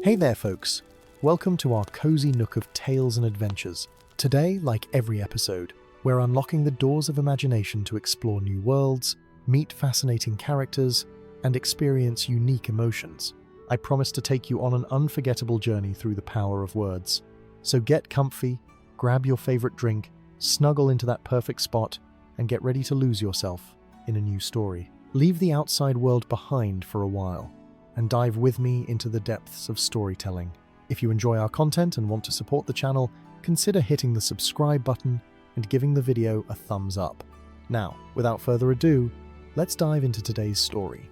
Hey there folks, welcome to our cozy nook of tales and adventures. Today, like every episode, we're unlocking the doors of imagination to explore new worlds, meet fascinating characters, and experience unique emotions. I promise to take you on an unforgettable journey through the power of words. So get comfy, grab your favorite drink, snuggle into that perfect spot, and get ready to lose yourself in a new story. Leave the outside world behind for a while and dive with me into the depths of storytelling. If you enjoy our content and want to support the channel, consider hitting the subscribe button and giving the video a thumbs up. Now, without further ado, let's dive into today's story.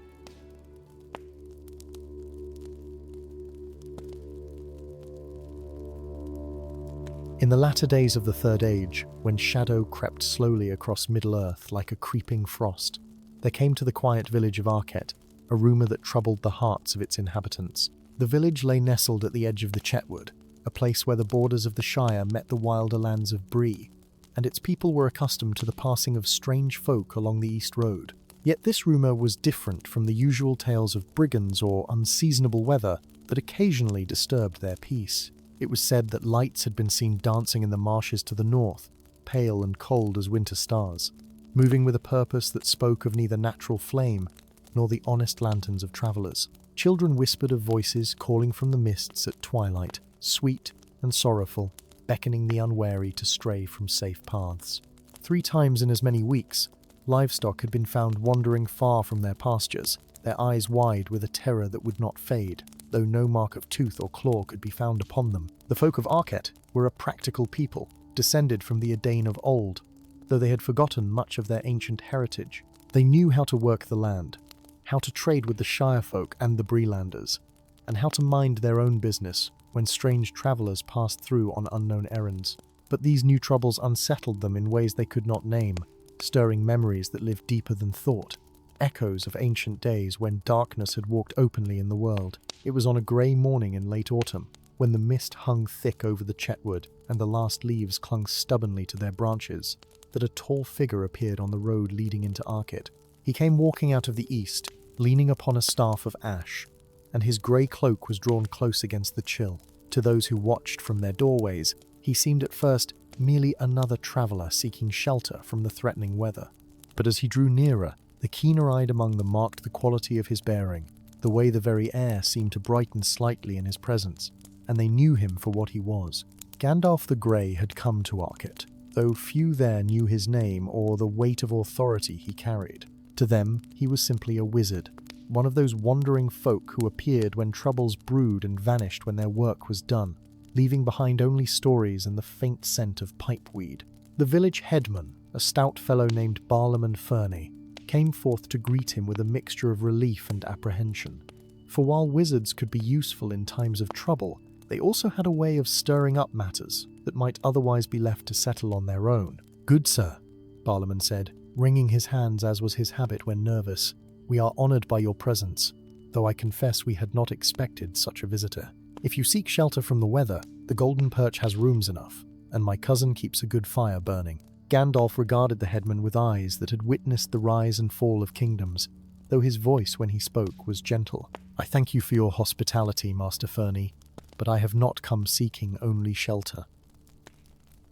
In the latter days of the Third Age, when shadow crept slowly across Middle-earth like a creeping frost, there came to the quiet village of Archet a rumour that troubled the hearts of its inhabitants. The village lay nestled at the edge of the Chetwood, a place where the borders of the Shire met the wilder lands of Bree, and its people were accustomed to the passing of strange folk along the East Road. Yet this rumour was different from the usual tales of brigands or unseasonable weather that occasionally disturbed their peace. It was said that lights had been seen dancing in the marshes to the north, pale and cold as winter stars, moving with a purpose that spoke of neither natural flame nor the honest lanterns of travellers. Children whispered of voices calling from the mists at twilight, sweet and sorrowful, beckoning the unwary to stray from safe paths. 3 times in as many weeks, livestock had been found wandering far from their pastures, their eyes wide with a terror that would not fade, though no mark of tooth or claw could be found upon them. The folk of Archet were a practical people, descended from the Edain of old, though they had forgotten much of their ancient heritage. They knew how to work the land, how to trade with the Shire folk and the Breelanders, and how to mind their own business when strange travellers passed through on unknown errands. But these new troubles unsettled them in ways they could not name, stirring memories that lived deeper than thought, echoes of ancient days when darkness had walked openly in the world. It was on a grey morning in late autumn, when the mist hung thick over the Chetwood and the last leaves clung stubbornly to their branches, that a tall figure appeared on the road leading into Archet. He came walking out of the east, leaning upon a staff of ash, and his grey cloak was drawn close against the chill. To those who watched from their doorways, he seemed at first merely another traveller seeking shelter from the threatening weather. But as he drew nearer, the keener-eyed among them marked the quality of his bearing, the way the very air seemed to brighten slightly in his presence, and they knew him for what he was. Gandalf the Grey had come to Archet, though few there knew his name or the weight of authority he carried. To them, he was simply a wizard, one of those wandering folk who appeared when troubles brewed and vanished when their work was done, leaving behind only stories and the faint scent of pipeweed. The village headman, a stout fellow named Barrowman Fernie, came forth to greet him with a mixture of relief and apprehension. For while wizards could be useful in times of trouble, they also had a way of stirring up matters that might otherwise be left to settle on their own. "Good sir," Barrowman said, wringing his hands as was his habit when nervous, "we are honoured by your presence, though I confess we had not expected such a visitor. If you seek shelter from the weather, the Golden Perch has rooms enough, and my cousin keeps a good fire burning." Gandalf regarded the headman with eyes that had witnessed the rise and fall of kingdoms, though his voice when he spoke was gentle. "I thank you for your hospitality, Master Fernie, but I have not come seeking only shelter.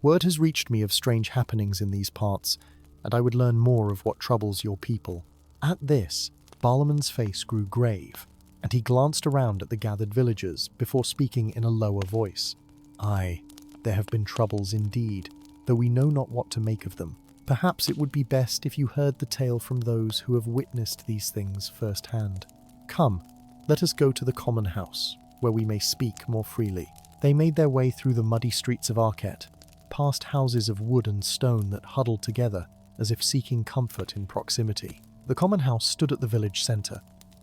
Word has reached me of strange happenings in these parts, and I would learn more of what troubles your people." At this, Barrowman's face grew grave, and he glanced around at the gathered villagers before speaking in a lower voice. "Aye, there have been troubles indeed, though we know not what to make of them. Perhaps it would be best if you heard the tale from those who have witnessed these things firsthand. Come, let us go to the common house, where we may speak more freely." They made their way through the muddy streets of Archet, past houses of wood and stone that huddled together as if seeking comfort in proximity. The common house stood at the village centre,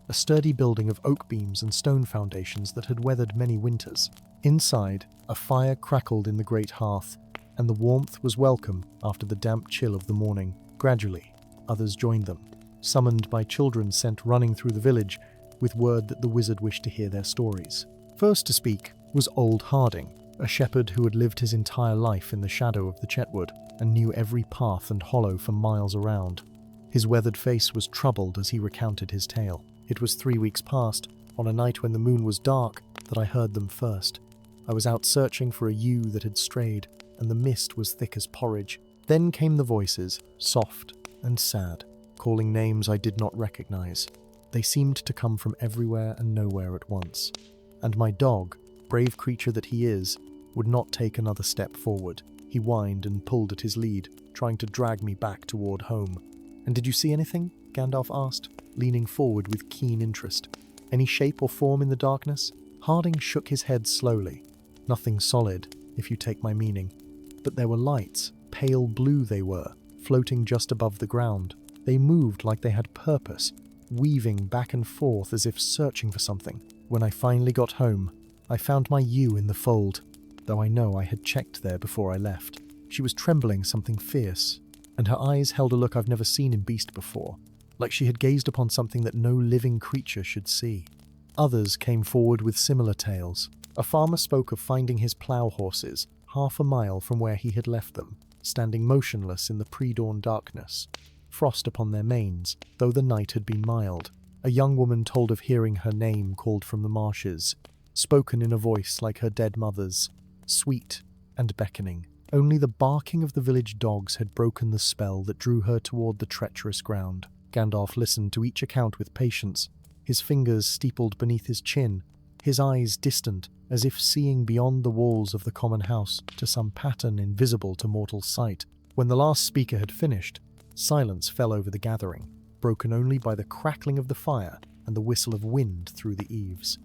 a sturdy building of oak beams and stone foundations that had weathered many winters. Inside, a fire crackled in the great hearth, and the warmth was welcome after the damp chill of the morning. Gradually, others joined them, summoned by children sent running through the village with word that the wizard wished to hear their stories. First to speak was Old Harding, a shepherd who had lived his entire life in the shadow of the Chetwood and knew every path and hollow for miles around. His weathered face was troubled as he recounted his tale. It was 3 weeks past, on a night when the moon was dark, that I heard them first. I was out searching for a ewe that had strayed, and the mist was thick as porridge. Then came the voices, soft and sad, calling names I did not recognize. They seemed to come from everywhere and nowhere at once. And my dog, brave creature that he is, would not take another step forward. He whined and pulled at his lead, trying to drag me back toward home. "And did you see anything?" Gandalf asked, leaning forward with keen interest. "Any shape or form in the darkness?" Harding shook his head slowly. "Nothing solid, if you take my meaning. But there were lights, pale blue they were, floating just above the ground. They moved like they had purpose, weaving back and forth as if searching for something. When I finally got home, I found my ewe in the fold, though I know I had checked there before I left. She was trembling something fierce, and her eyes held a look I've never seen in beast before, like she had gazed upon something that no living creature should see." Others came forward with similar tales. A farmer spoke of finding his plough horses half a mile from where he had left them, standing motionless in the pre-dawn darkness, frost upon their manes, though the night had been mild. A young woman told of hearing her name called from the marshes, spoken in a voice like her dead mother's, sweet and beckoning. Only the barking of the village dogs had broken the spell that drew her toward the treacherous ground. Gandalf listened to each account with patience, his fingers steepled beneath his chin, his eyes distant, as if seeing beyond the walls of the common house to some pattern invisible to mortal sight. When the last speaker had finished, silence fell over the gathering, broken only by the crackling of the fire and the whistle of wind through the eaves.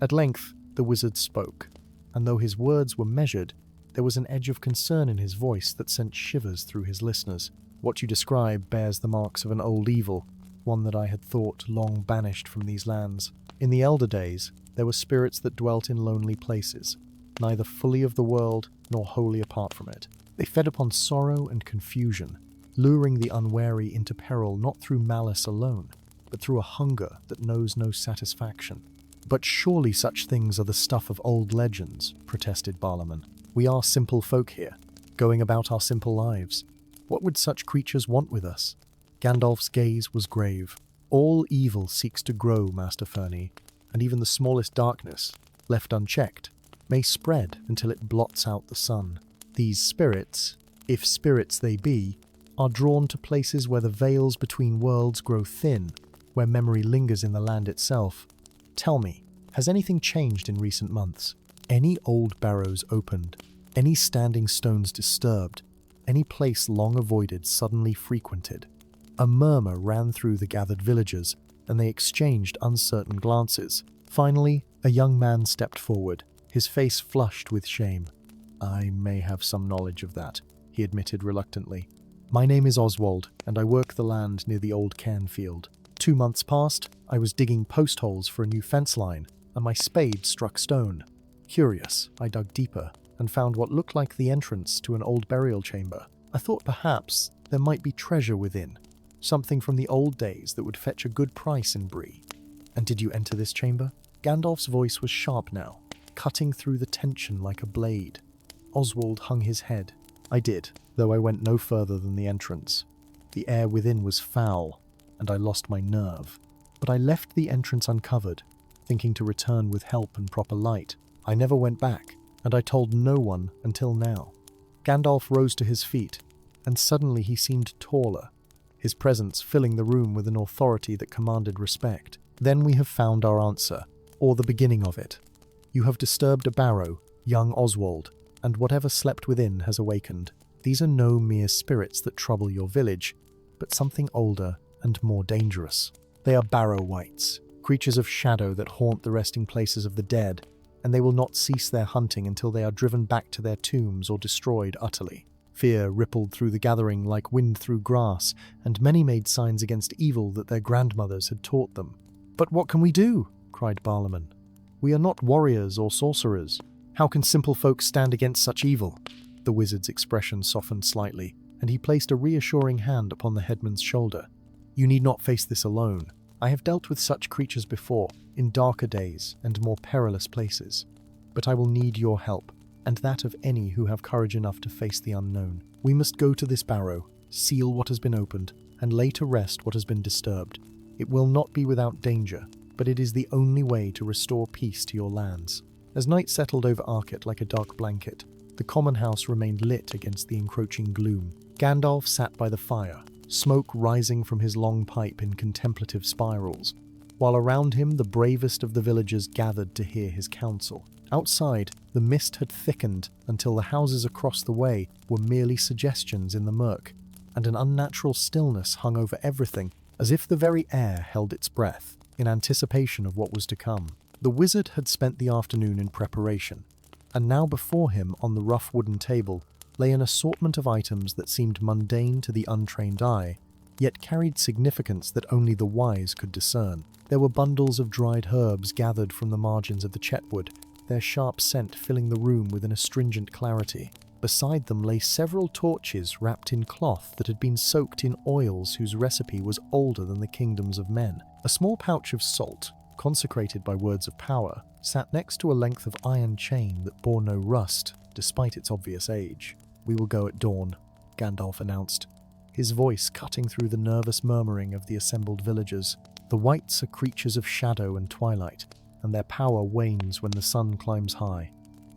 At length, the wizard spoke, and though his words were measured, there was an edge of concern in his voice that sent shivers through his listeners. "What you describe bears the marks of an old evil, one that I had thought long banished from these lands. In the elder days, there were spirits that dwelt in lonely places, neither fully of the world nor wholly apart from it. They fed upon sorrow and confusion, luring the unwary into peril not through malice alone, but through a hunger that knows no satisfaction." "But surely such things are the stuff of old legends," protested Barlaman. "We are simple folk here, going about our simple lives. What would such creatures want with us?" Gandalf's gaze was grave. "All evil seeks to grow, Master Fernie, and even the smallest darkness, left unchecked, may spread until it blots out the sun. These spirits, if spirits they be, are drawn to places where the veils between worlds grow thin, where memory lingers in the land itself. Tell me, has anything changed in recent months? Any old barrows opened, any standing stones disturbed, any place long avoided suddenly frequented?" A murmur ran through the gathered villagers, and they exchanged uncertain glances. Finally, a young man stepped forward, his face flushed with shame. "I may have some knowledge of that," he admitted reluctantly. "My name is Oswald, and I work the land near the old cairnfield. 2 months past, I was digging post holes for a new fence line, and my spade struck stone. Curious, I dug deeper, and found what looked like the entrance to an old burial chamber. I thought perhaps there might be treasure within, something from the old days that would fetch a good price in Bree." "And did you enter this chamber?" Gandalf's voice was sharp now, cutting through the tension like a blade. Oswald hung his head. "I did, though I went no further than the entrance. The air within was foul, and I lost my nerve. But I left the entrance uncovered, thinking to return with help and proper light. I never went back, and I told no one until now." Gandalf rose to his feet, and suddenly he seemed taller, his presence filling the room with an authority that commanded respect. "Then we have found our answer, or the beginning of it. You have disturbed a barrow, young Oswald, and whatever slept within has awakened. These are no mere spirits that trouble your village, but something older and more dangerous. They are barrow wights, creatures of shadow that haunt the resting places of the dead, and they will not cease their hunting until they are driven back to their tombs or destroyed utterly." Fear rippled through the gathering like wind through grass, and many made signs against evil that their grandmothers had taught them. "But what can we do?" cried Barlaman. "We are not warriors or sorcerers. How can simple folk stand against such evil?" The wizard's expression softened slightly, and he placed a reassuring hand upon the headman's shoulder. "You need not face this alone. I have dealt with such creatures before, in darker days and more perilous places. But I will need your help, and that of any who have courage enough to face the unknown. We must go to this barrow, seal what has been opened, and lay to rest what has been disturbed. It will not be without danger, but it is the only way to restore peace to your lands. As night settled over Archet like a dark blanket, the common house remained lit against the encroaching gloom. Gandalf sat by the fire, smoke rising from his long pipe in contemplative spirals, while around him the bravest of the villagers gathered to hear his counsel. Outside, the mist had thickened until the houses across the way were merely suggestions in the murk, and an unnatural stillness hung over everything, as if the very air held its breath, in anticipation of what was to come. The wizard had spent the afternoon in preparation, and now before him on the rough wooden table lay an assortment of items that seemed mundane to the untrained eye, yet carried significance that only the wise could discern. There were bundles of dried herbs gathered from the margins of the chetwood, their sharp scent filling the room with an astringent clarity. Beside them lay several torches wrapped in cloth that had been soaked in oils whose recipe was older than the kingdoms of men. A small pouch of salt, consecrated by words of power, sat next to a length of iron chain that bore no rust, despite its obvious age. "We will go at dawn," Gandalf announced, his voice cutting through the nervous murmuring of the assembled villagers. "The wights are creatures of shadow and twilight, and their power wanes when the sun climbs high.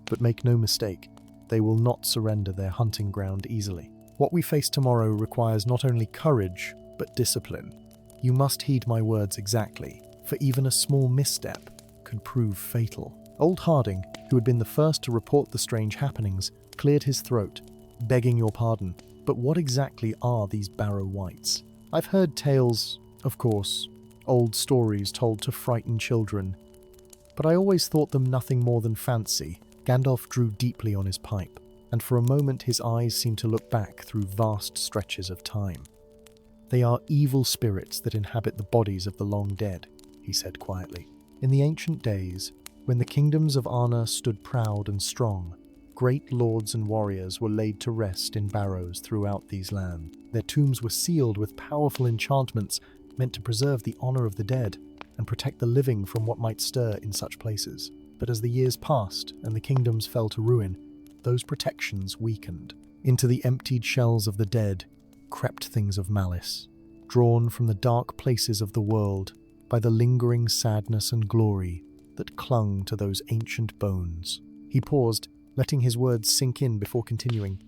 But make no mistake, they will not surrender their hunting ground easily. What we face tomorrow requires not only courage, but discipline. You must heed my words exactly, for even a small misstep could prove fatal." Old Harding, who had been the first to report the strange happenings, cleared his throat, begging your pardon. "But what exactly are these barrow wights? I've heard tales, of course, old stories told to frighten children, but I always thought them nothing more than fancy." Gandalf drew deeply on his pipe, and for a moment his eyes seemed to look back through vast stretches of time. "They are evil spirits that inhabit the bodies of the long dead," he said quietly. "In the ancient days, when the kingdoms of Arna stood proud and strong, great lords and warriors were laid to rest in barrows throughout these lands. Their tombs were sealed with powerful enchantments meant to preserve the honor of the dead and protect the living from what might stir in such places. But as the years passed and the kingdoms fell to ruin, those protections weakened. Into the emptied shells of the dead crept things of malice, drawn from the dark places of the world by the lingering sadness and glory that clung to those ancient bones." He paused, letting his words sink in before continuing.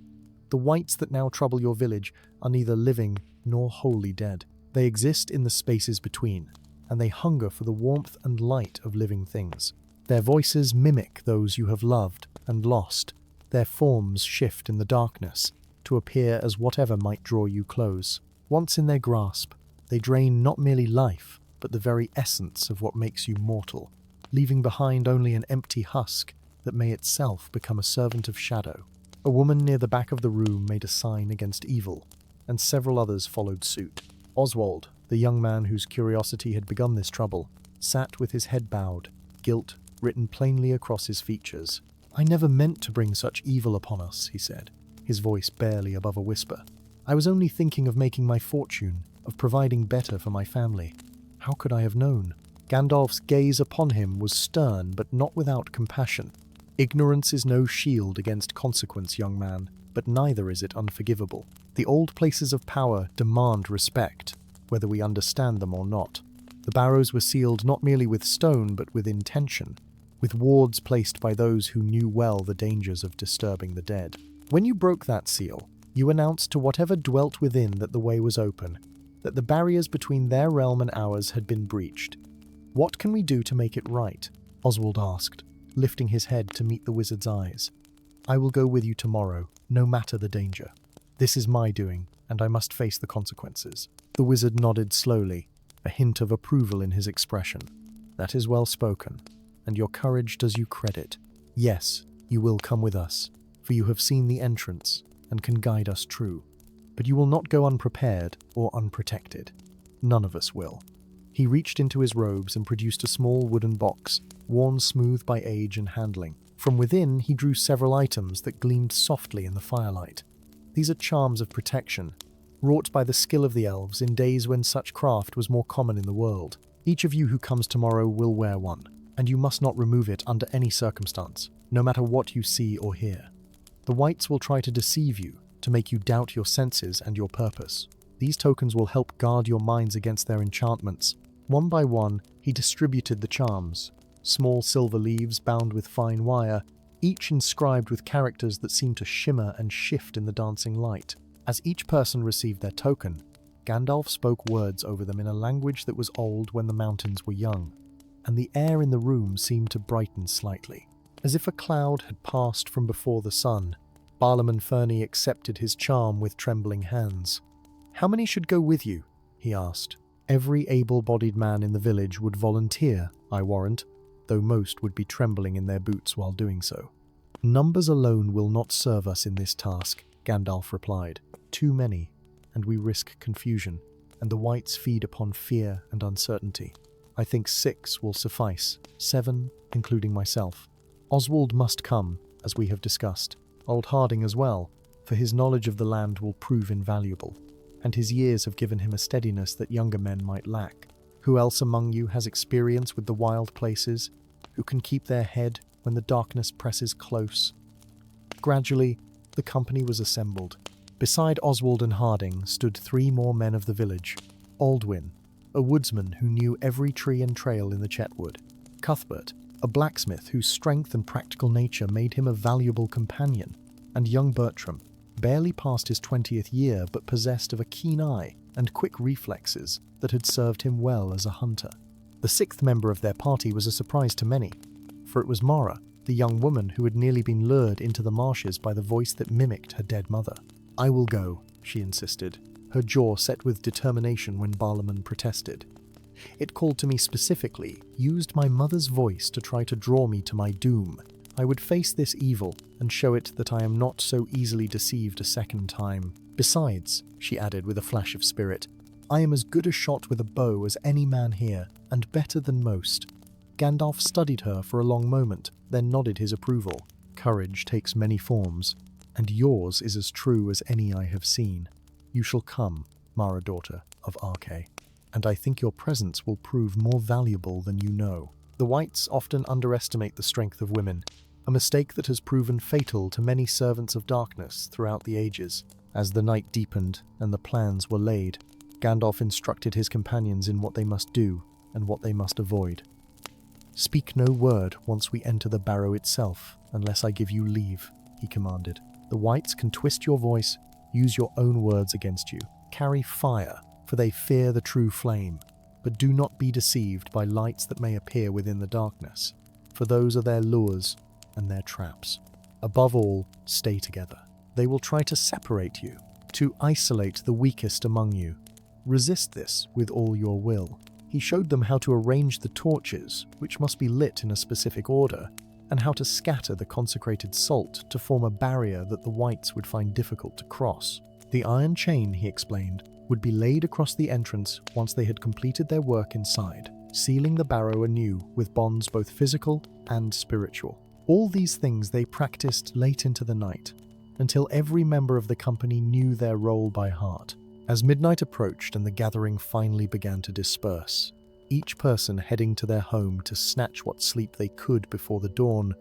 "The wights that now trouble your village are neither living nor wholly dead. They exist in the spaces between, and they hunger for the warmth and light of living things. Their voices mimic those you have loved and lost. Their forms shift in the darkness to appear as whatever might draw you close. Once in their grasp, they drain not merely life, but the very essence of what makes you mortal, leaving behind only an empty husk that may itself become a servant of shadow." A woman near the back of the room made a sign against evil, and several others followed suit. Oswald, the young man whose curiosity had begun this trouble, sat with his head bowed, guilt written plainly across his features. "I never meant to bring such evil upon us," he said, his voice barely above a whisper. "I was only thinking of making my fortune, of providing better for my family. How could I have known?" Gandalf's gaze upon him was stern but not without compassion. "Ignorance is no shield against consequence, young man, but neither is it unforgivable. The old places of power demand respect, whether we understand them or not. The barrows were sealed not merely with stone but with intention, with wards placed by those who knew well the dangers of disturbing the dead. When you broke that seal, you announced to whatever dwelt within that the way was open, that the barriers between their realm and ours had been breached. What can we do to make it right?" Oswald asked, lifting his head to meet the wizard's eyes. "I will go with you tomorrow, no matter the danger. This is my doing, and I must face the consequences." The wizard nodded slowly, a hint of approval in his expression. "That is well spoken, and your courage does you credit. Yes, you will come with us, for you have seen the entrance and can guide us true. But you will not go unprepared or unprotected. None of us will." He reached into his robes and produced a small wooden box, worn smooth by age and handling. From within, he drew several items that gleamed softly in the firelight. "These are charms of protection, wrought by the skill of the elves in days when such craft was more common in the world. Each of you who comes tomorrow will wear one, and you must not remove it under any circumstance, no matter what you see or hear. The wights will try to deceive you, to make you doubt your senses and your purpose. These tokens will help guard your minds against their enchantments, One by one, he distributed the charms, small silver leaves bound with fine wire, each inscribed with characters that seemed to shimmer and shift in the dancing light. As each person received their token, Gandalf spoke words over them in a language that was old when the mountains were young, and the air in the room seemed to brighten slightly. As if a cloud had passed from before the sun, Barlaam Fernie accepted his charm with trembling hands. "How many should go with you?" he asked. "Every able-bodied man in the village would volunteer, I warrant, though most would be trembling in their boots while doing so." "Numbers alone will not serve us in this task," Gandalf replied. "Too many, and we risk confusion, and the whites feed upon fear and uncertainty. I think 6 will suffice, 7, including myself. Oswald must come, as we have discussed. Old Harding as well, for his knowledge of the land will prove invaluable, and his years have given him a steadiness that younger men might lack. Who else among you has experience with the wild places, who can keep their head when the darkness presses close?" Gradually, the company was assembled. Beside Oswald and Harding stood 3 more men of the village. Aldwyn, a woodsman who knew every tree and trail in the Chetwood. Cuthbert, a blacksmith whose strength and practical nature made him a valuable companion. And young Bertram, barely past his 20th year but possessed of a keen eye and quick reflexes that had served him well as a hunter. The 6th member of their party was a surprise to many, for it was Mara, the young woman who had nearly been lured into the marshes by the voice that mimicked her dead mother. "I will go," she insisted, her jaw set with determination when Barlaam protested. "It called to me specifically, used my mother's voice to try to draw me to my doom. I would face this evil and show it that I am not so easily deceived a second time. Besides," she added with a flash of spirit, "I am as good a shot with a bow as any man here, and better than most." Gandalf studied her for a long moment, then nodded his approval. "Courage takes many forms, and yours is as true as any I have seen. You shall come, Mara, daughter of Archet, and I think your presence will prove more valuable than you know." The whites often underestimate the strength of women, a mistake that has proven fatal to many servants of darkness throughout the ages. As the night deepened and the plans were laid, Gandalf instructed his companions in what they must do and what they must avoid. "Speak no word once we enter the barrow itself, unless I give you leave," he commanded. "The whites can twist your voice, use your own words against you. Carry fire, for they fear the true flame. But do not be deceived by lights that may appear within the darkness, for those are their lures and their traps. Above all, stay together. They will try to separate you, to isolate the weakest among you. Resist this with all your will." He showed them how to arrange the torches, which must be lit in a specific order, and how to scatter the consecrated salt to form a barrier that the whites would find difficult to cross. The iron chain, he explained, would be laid across the entrance once they had completed their work inside, sealing the barrow anew with bonds both physical and spiritual. All these things they practiced late into the night, until every member of the company knew their role by heart. As midnight approached and the gathering finally began to disperse, each person heading to their home to snatch what sleep they could before the dawn,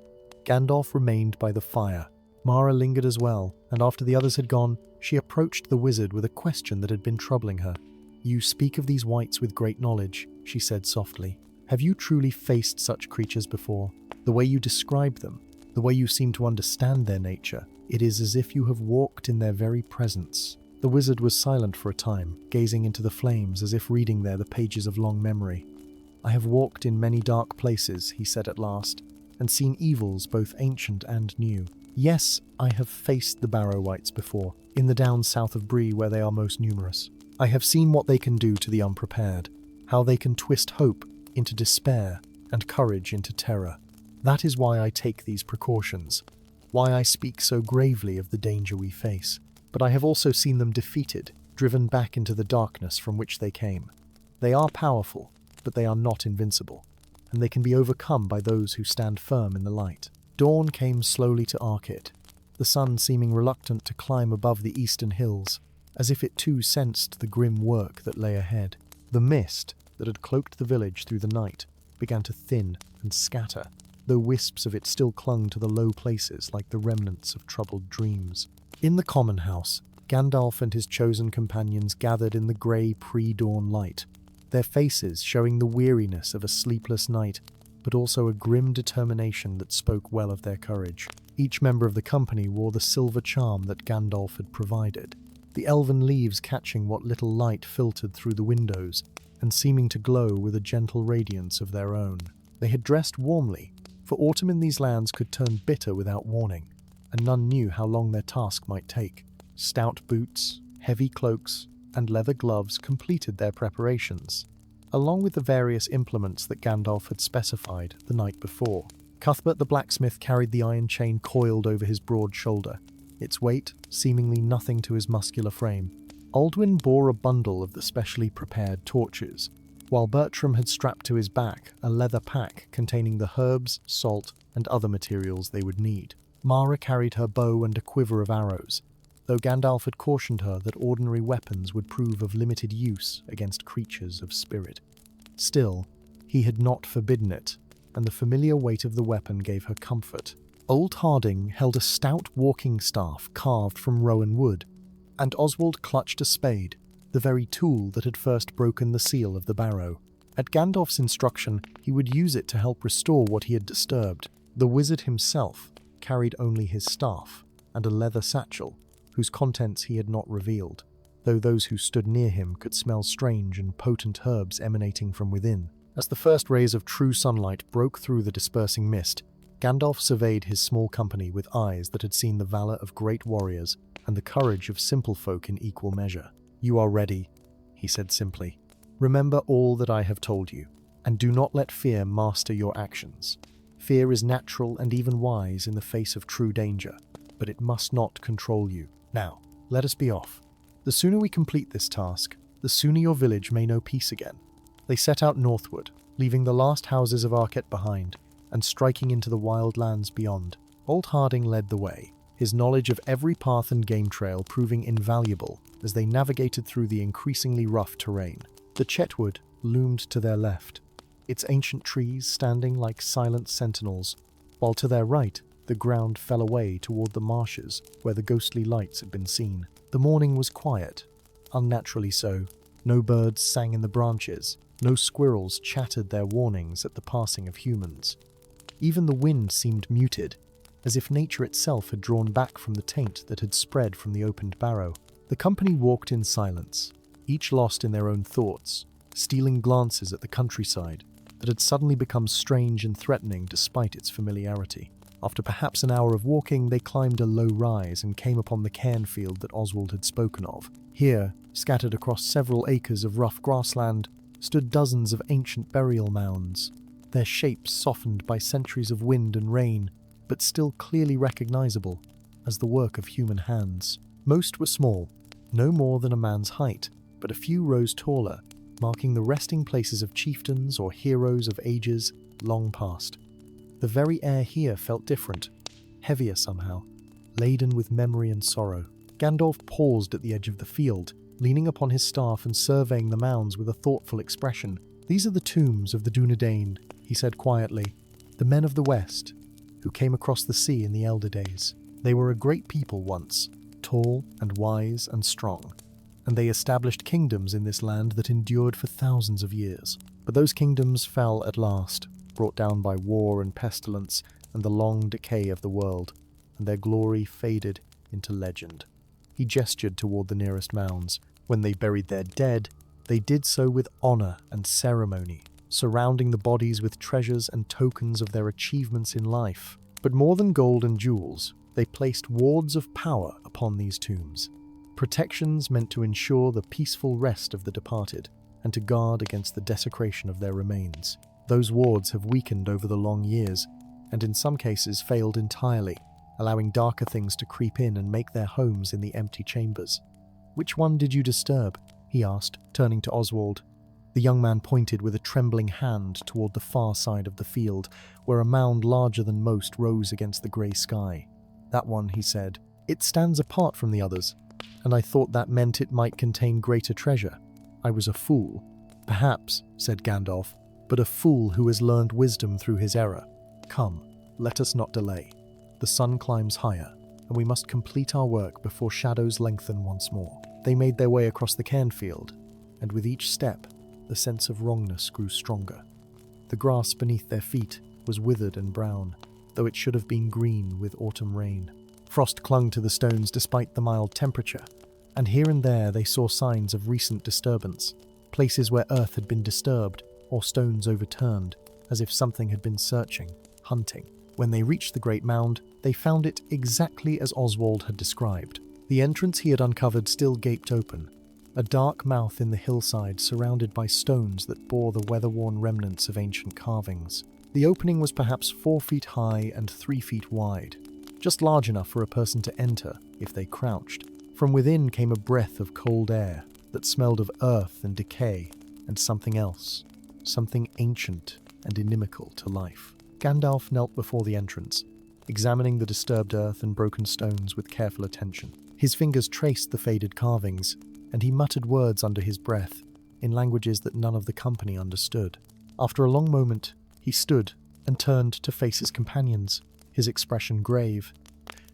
Gandalf remained by the fire. Mara lingered as well, and after the others had gone, she approached the wizard with a question that had been troubling her. "You speak of these whites with great knowledge," she said softly. "Have you truly faced such creatures before? The way you describe them, the way you seem to understand their nature, it is as if you have walked in their very presence." The wizard was silent for a time, gazing into the flames as if reading there the pages of long memory. "I have walked in many dark places," he said at last, "and seen evils both ancient and new. Yes, I have faced the barrow whites before, in the downs south of Bree where they are most numerous. I have seen what they can do to the unprepared, how they can twist hope into despair and courage into terror. That is why I take these precautions, why I speak so gravely of the danger we face. But I have also seen them defeated, driven back into the darkness from which they came. They are powerful, but they are not invincible, and they can be overcome by those who stand firm in the light." Dawn came slowly to Archet, the sun seeming reluctant to climb above the eastern hills, as if it too sensed the grim work that lay ahead. The mist that had cloaked the village through the night began to thin and scatter, though wisps of it still clung to the low places like the remnants of troubled dreams. In the common house, Gandalf and his chosen companions gathered in the grey pre-dawn light, their faces showing the weariness of a sleepless night, but also a grim determination that spoke well of their courage. Each member of the company wore the silver charm that Gandalf had provided, the elven leaves catching what little light filtered through the windows and seeming to glow with a gentle radiance of their own. They had dressed warmly, for autumn in these lands could turn bitter without warning, and none knew how long their task might take. Stout boots, heavy cloaks, and leather gloves completed their preparations, along with the various implements that Gandalf had specified the night before. Cuthbert the blacksmith carried the iron chain coiled over his broad shoulder, its weight seemingly nothing to his muscular frame. Aldwin bore a bundle of the specially prepared torches, while Bertram had strapped to his back a leather pack containing the herbs, salt, and other materials they would need. Mara carried her bow and a quiver of arrows, though Gandalf had cautioned her that ordinary weapons would prove of limited use against creatures of spirit. Still, he had not forbidden it, and the familiar weight of the weapon gave her comfort. Old Harding held a stout walking staff carved from rowan wood, and Oswald clutched a spade, the very tool that had first broken the seal of the barrow. At Gandalf's instruction, he would use it to help restore what he had disturbed. The wizard himself carried only his staff and a leather satchel, whose contents he had not revealed, though those who stood near him could smell strange and potent herbs emanating from within. As the first rays of true sunlight broke through the dispersing mist, Gandalf surveyed his small company with eyes that had seen the valor of great warriors and the courage of simple folk in equal measure. "You are ready," he said simply. "Remember all that I have told you, and do not let fear master your actions. Fear is natural and even wise in the face of true danger, but it must not control you. Now, let us be off. The sooner we complete this task, the sooner your village may know peace again." They set out northward, leaving the last houses of Archet behind, and striking into the wild lands beyond. Old Harding led the way, his knowledge of every path and game trail proving invaluable as they navigated through the increasingly rough terrain. The Chetwood loomed to their left, its ancient trees standing like silent sentinels, while to their right the ground fell away toward the marshes where the ghostly lights had been seen. The morning was quiet, unnaturally so. No birds sang in the branches, no squirrels chattered their warnings at the passing of humans. Even the wind seemed muted, as if nature itself had drawn back from the taint that had spread from the opened barrow. The company walked in silence, each lost in their own thoughts, stealing glances at the countryside that had suddenly become strange and threatening despite its familiarity. After perhaps an hour of walking, they climbed a low rise and came upon the cairnfield that Oswald had spoken of. Here, scattered across several acres of rough grassland, stood dozens of ancient burial mounds, their shapes softened by centuries of wind and rain, but still clearly recognizable as the work of human hands. Most were small, no more than a man's height, but a few rose taller, marking the resting places of chieftains or heroes of ages long past. The very air here felt different, heavier somehow, laden with memory and sorrow. Gandalf paused at the edge of the field, leaning upon his staff and surveying the mounds with a thoughtful expression. "These are the tombs of the Dunedain," he said quietly, "the men of the West, who came across the sea in the elder days. They were a great people once, tall and wise and strong, and they established kingdoms in this land that endured for thousands of years. But those kingdoms fell at last, brought down by war and pestilence and the long decay of the world, and their glory faded into legend." He gestured toward the nearest mounds. When they buried their dead, they did so with honor and ceremony, surrounding the bodies with treasures and tokens of their achievements in life. But more than gold and jewels, they placed wards of power upon these tombs, protections meant to ensure the peaceful rest of the departed and to guard against the desecration of their remains. Those wards have weakened over the long years, and in some cases failed entirely, allowing darker things to creep in and make their homes in the empty chambers. "Which one did you disturb?" he asked, turning to Oswald. The young man pointed with a trembling hand toward the far side of the field, where a mound larger than most rose against the grey sky. "That one," he said. "It stands apart from the others, and I thought that meant it might contain greater treasure. I was a fool." "Perhaps," said Gandalf, "but a fool who has learned wisdom through his error. Come, let us not delay. The sun climbs higher, and we must complete our work before shadows lengthen once more." They made their way across the cairnfield, and with each step, the sense of wrongness grew stronger. The grass beneath their feet was withered and brown, though it should have been green with autumn rain. Frost clung to the stones despite the mild temperature, and here and there they saw signs of recent disturbance, places where earth had been disturbed or stones overturned, as if something had been searching, hunting. When they reached the great mound, they found it exactly as Oswald had described. The entrance he had uncovered still gaped open, a dark mouth in the hillside surrounded by stones that bore the weather-worn remnants of ancient carvings. The opening was perhaps 4 feet high and 3 feet wide, just large enough for a person to enter if they crouched. From within came a breath of cold air that smelled of earth and decay and something else, something ancient and inimical to life. Gandalf knelt before the entrance, examining the disturbed earth and broken stones with careful attention. His fingers traced the faded carvings, and he muttered words under his breath in languages that none of the company understood. After a long moment, he stood and turned to face his companions, his expression grave.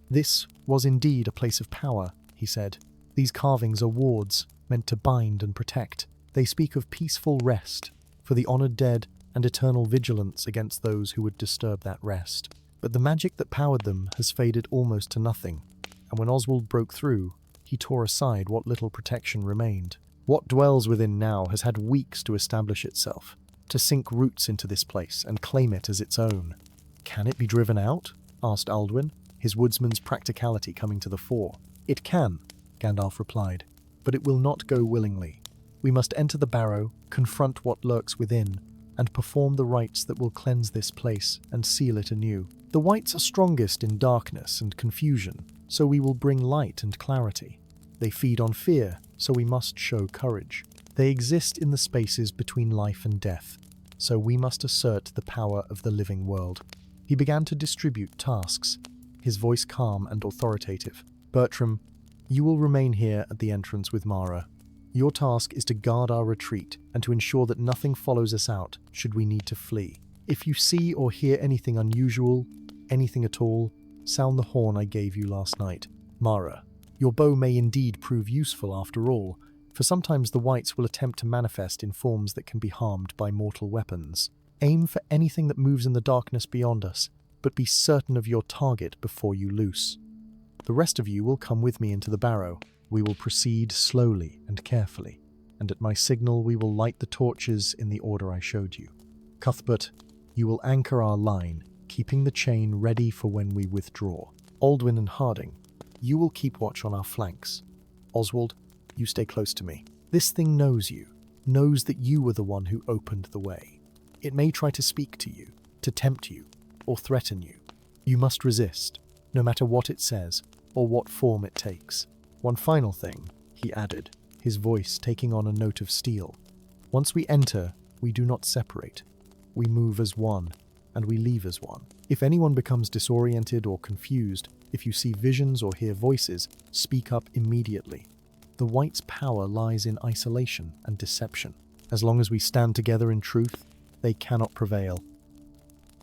"This was indeed a place of power," he said. "These carvings are wards, meant to bind and protect. They speak of peaceful rest for the honored dead and eternal vigilance against those who would disturb that rest. But the magic that powered them has faded almost to nothing, and when Oswald broke through, he tore aside what little protection remained. What dwells within now has had weeks to establish itself, to sink roots into this place and claim it as its own." "Can it be driven out?" asked Alduin, his woodsman's practicality coming to the fore. "It can," Gandalf replied, "but it will not go willingly. We must enter the barrow, confront what lurks within, and perform the rites that will cleanse this place and seal it anew. The whites are strongest in darkness and confusion, so we will bring light and clarity. They feed on fear, so we must show courage. They exist in the spaces between life and death, so we must assert the power of the living world." He began to distribute tasks, his voice calm and authoritative. "Bertram, you will remain here at the entrance with Mara. Your task is to guard our retreat and to ensure that nothing follows us out should we need to flee. If you see or hear anything unusual, anything at all, sound the horn I gave you last night. Mara, your bow may indeed prove useful after all, for sometimes the whites will attempt to manifest in forms that can be harmed by mortal weapons. Aim for anything that moves in the darkness beyond us, but be certain of your target before you loose. The rest of you will come with me into the barrow. We will proceed slowly and carefully, and at my signal we will light the torches in the order I showed you. Cuthbert, you will anchor our line, keeping the chain ready for when we withdraw. Alduin and Harding, you will keep watch on our flanks. Oswald, you stay close to me. This thing knows you, knows that you were the one who opened the way. It may try to speak to you, to tempt you, or threaten you. You must resist, no matter what it says, or what form it takes. One final thing, he added, his voice taking on a note of steel. Once we enter, we do not separate. We move as one, and we leave as one. If anyone becomes disoriented or confused, if you see visions or hear voices, speak up immediately. The whites' power lies in isolation and deception. As long as we stand together in truth, they cannot prevail.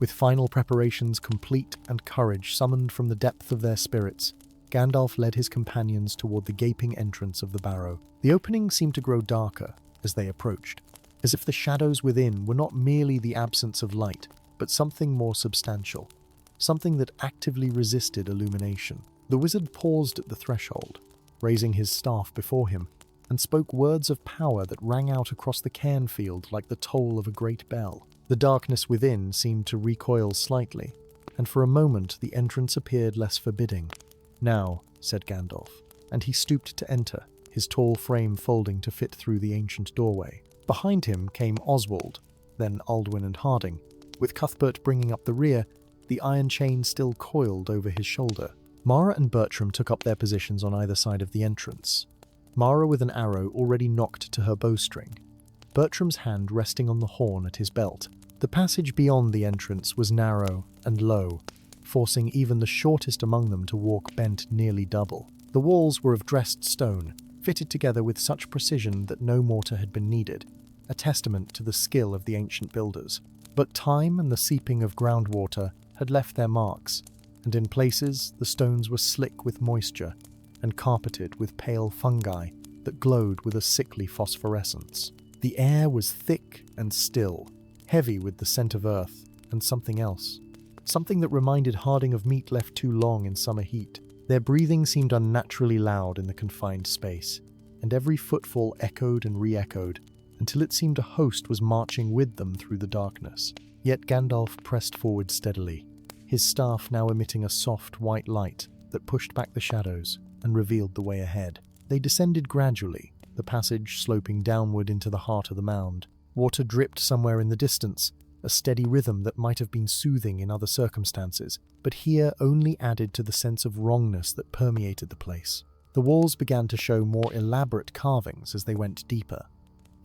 With final preparations complete and courage summoned from the depth of their spirits, Gandalf led his companions toward the gaping entrance of the barrow. The opening seemed to grow darker as they approached, as if the shadows within were not merely the absence of light, but something more substantial, something that actively resisted illumination. The wizard paused at the threshold, raising his staff before him, and spoke words of power that rang out across the cairnfield like the toll of a great bell. The darkness within seemed to recoil slightly, and for a moment the entrance appeared less forbidding. "Now," said Gandalf, and he stooped to enter, his tall frame folding to fit through the ancient doorway. Behind him came Oswald, then Alduin and Harding, with Cuthbert bringing up the rear, the iron chain still coiled over his shoulder. Mara and Bertram took up their positions on either side of the entrance, Mara with an arrow already nocked to her bowstring, Bertram's hand resting on the horn at his belt. The passage beyond the entrance was narrow and low, forcing even the shortest among them to walk bent nearly double. The walls were of dressed stone, fitted together with such precision that no mortar had been needed, a testament to the skill of the ancient builders. But time and the seeping of groundwater had left their marks, and in places the stones were slick with moisture and carpeted with pale fungi that glowed with a sickly phosphorescence. The air was thick and still, heavy with the scent of earth and something else. Something that reminded Harding of meat left too long in summer heat. Their breathing seemed unnaturally loud in the confined space, and every footfall echoed and re-echoed, until it seemed a host was marching with them through the darkness. Yet Gandalf pressed forward steadily, his staff now emitting a soft white light that pushed back the shadows and revealed the way ahead. They descended gradually, the passage sloping downward into the heart of the mound. Water dripped somewhere in the distance, a steady rhythm that might have been soothing in other circumstances, but here only added to the sense of wrongness that permeated the place. The walls began to show more elaborate carvings as they went deeper.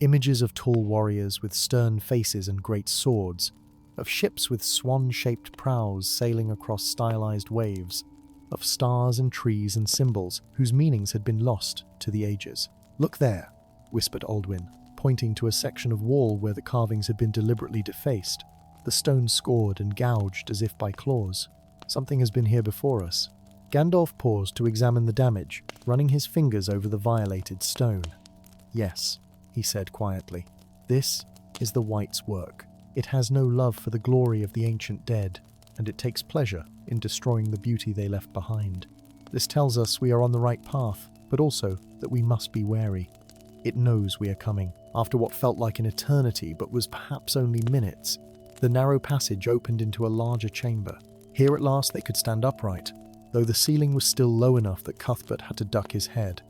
Images of tall warriors with stern faces and great swords, of ships with swan-shaped prows sailing across stylized waves, of stars and trees and symbols whose meanings had been lost to the ages. "Look there," whispered Aldwin, pointing to a section of wall where the carvings had been deliberately defaced, the stone scored and gouged as if by claws. "Something has been here before us." Gandalf paused to examine the damage, running his fingers over the violated stone. "Yes," he said quietly, "this is the Wight's work. It has no love for the glory of the ancient dead, and it takes pleasure in destroying the beauty they left behind. This tells us we are on the right path, but also that we must be wary. It knows we are coming." After what felt like an eternity but was perhaps only minutes, the narrow passage opened into a larger chamber. Here at last they could stand upright, though the ceiling was still low enough that Cuthbert had to duck his head.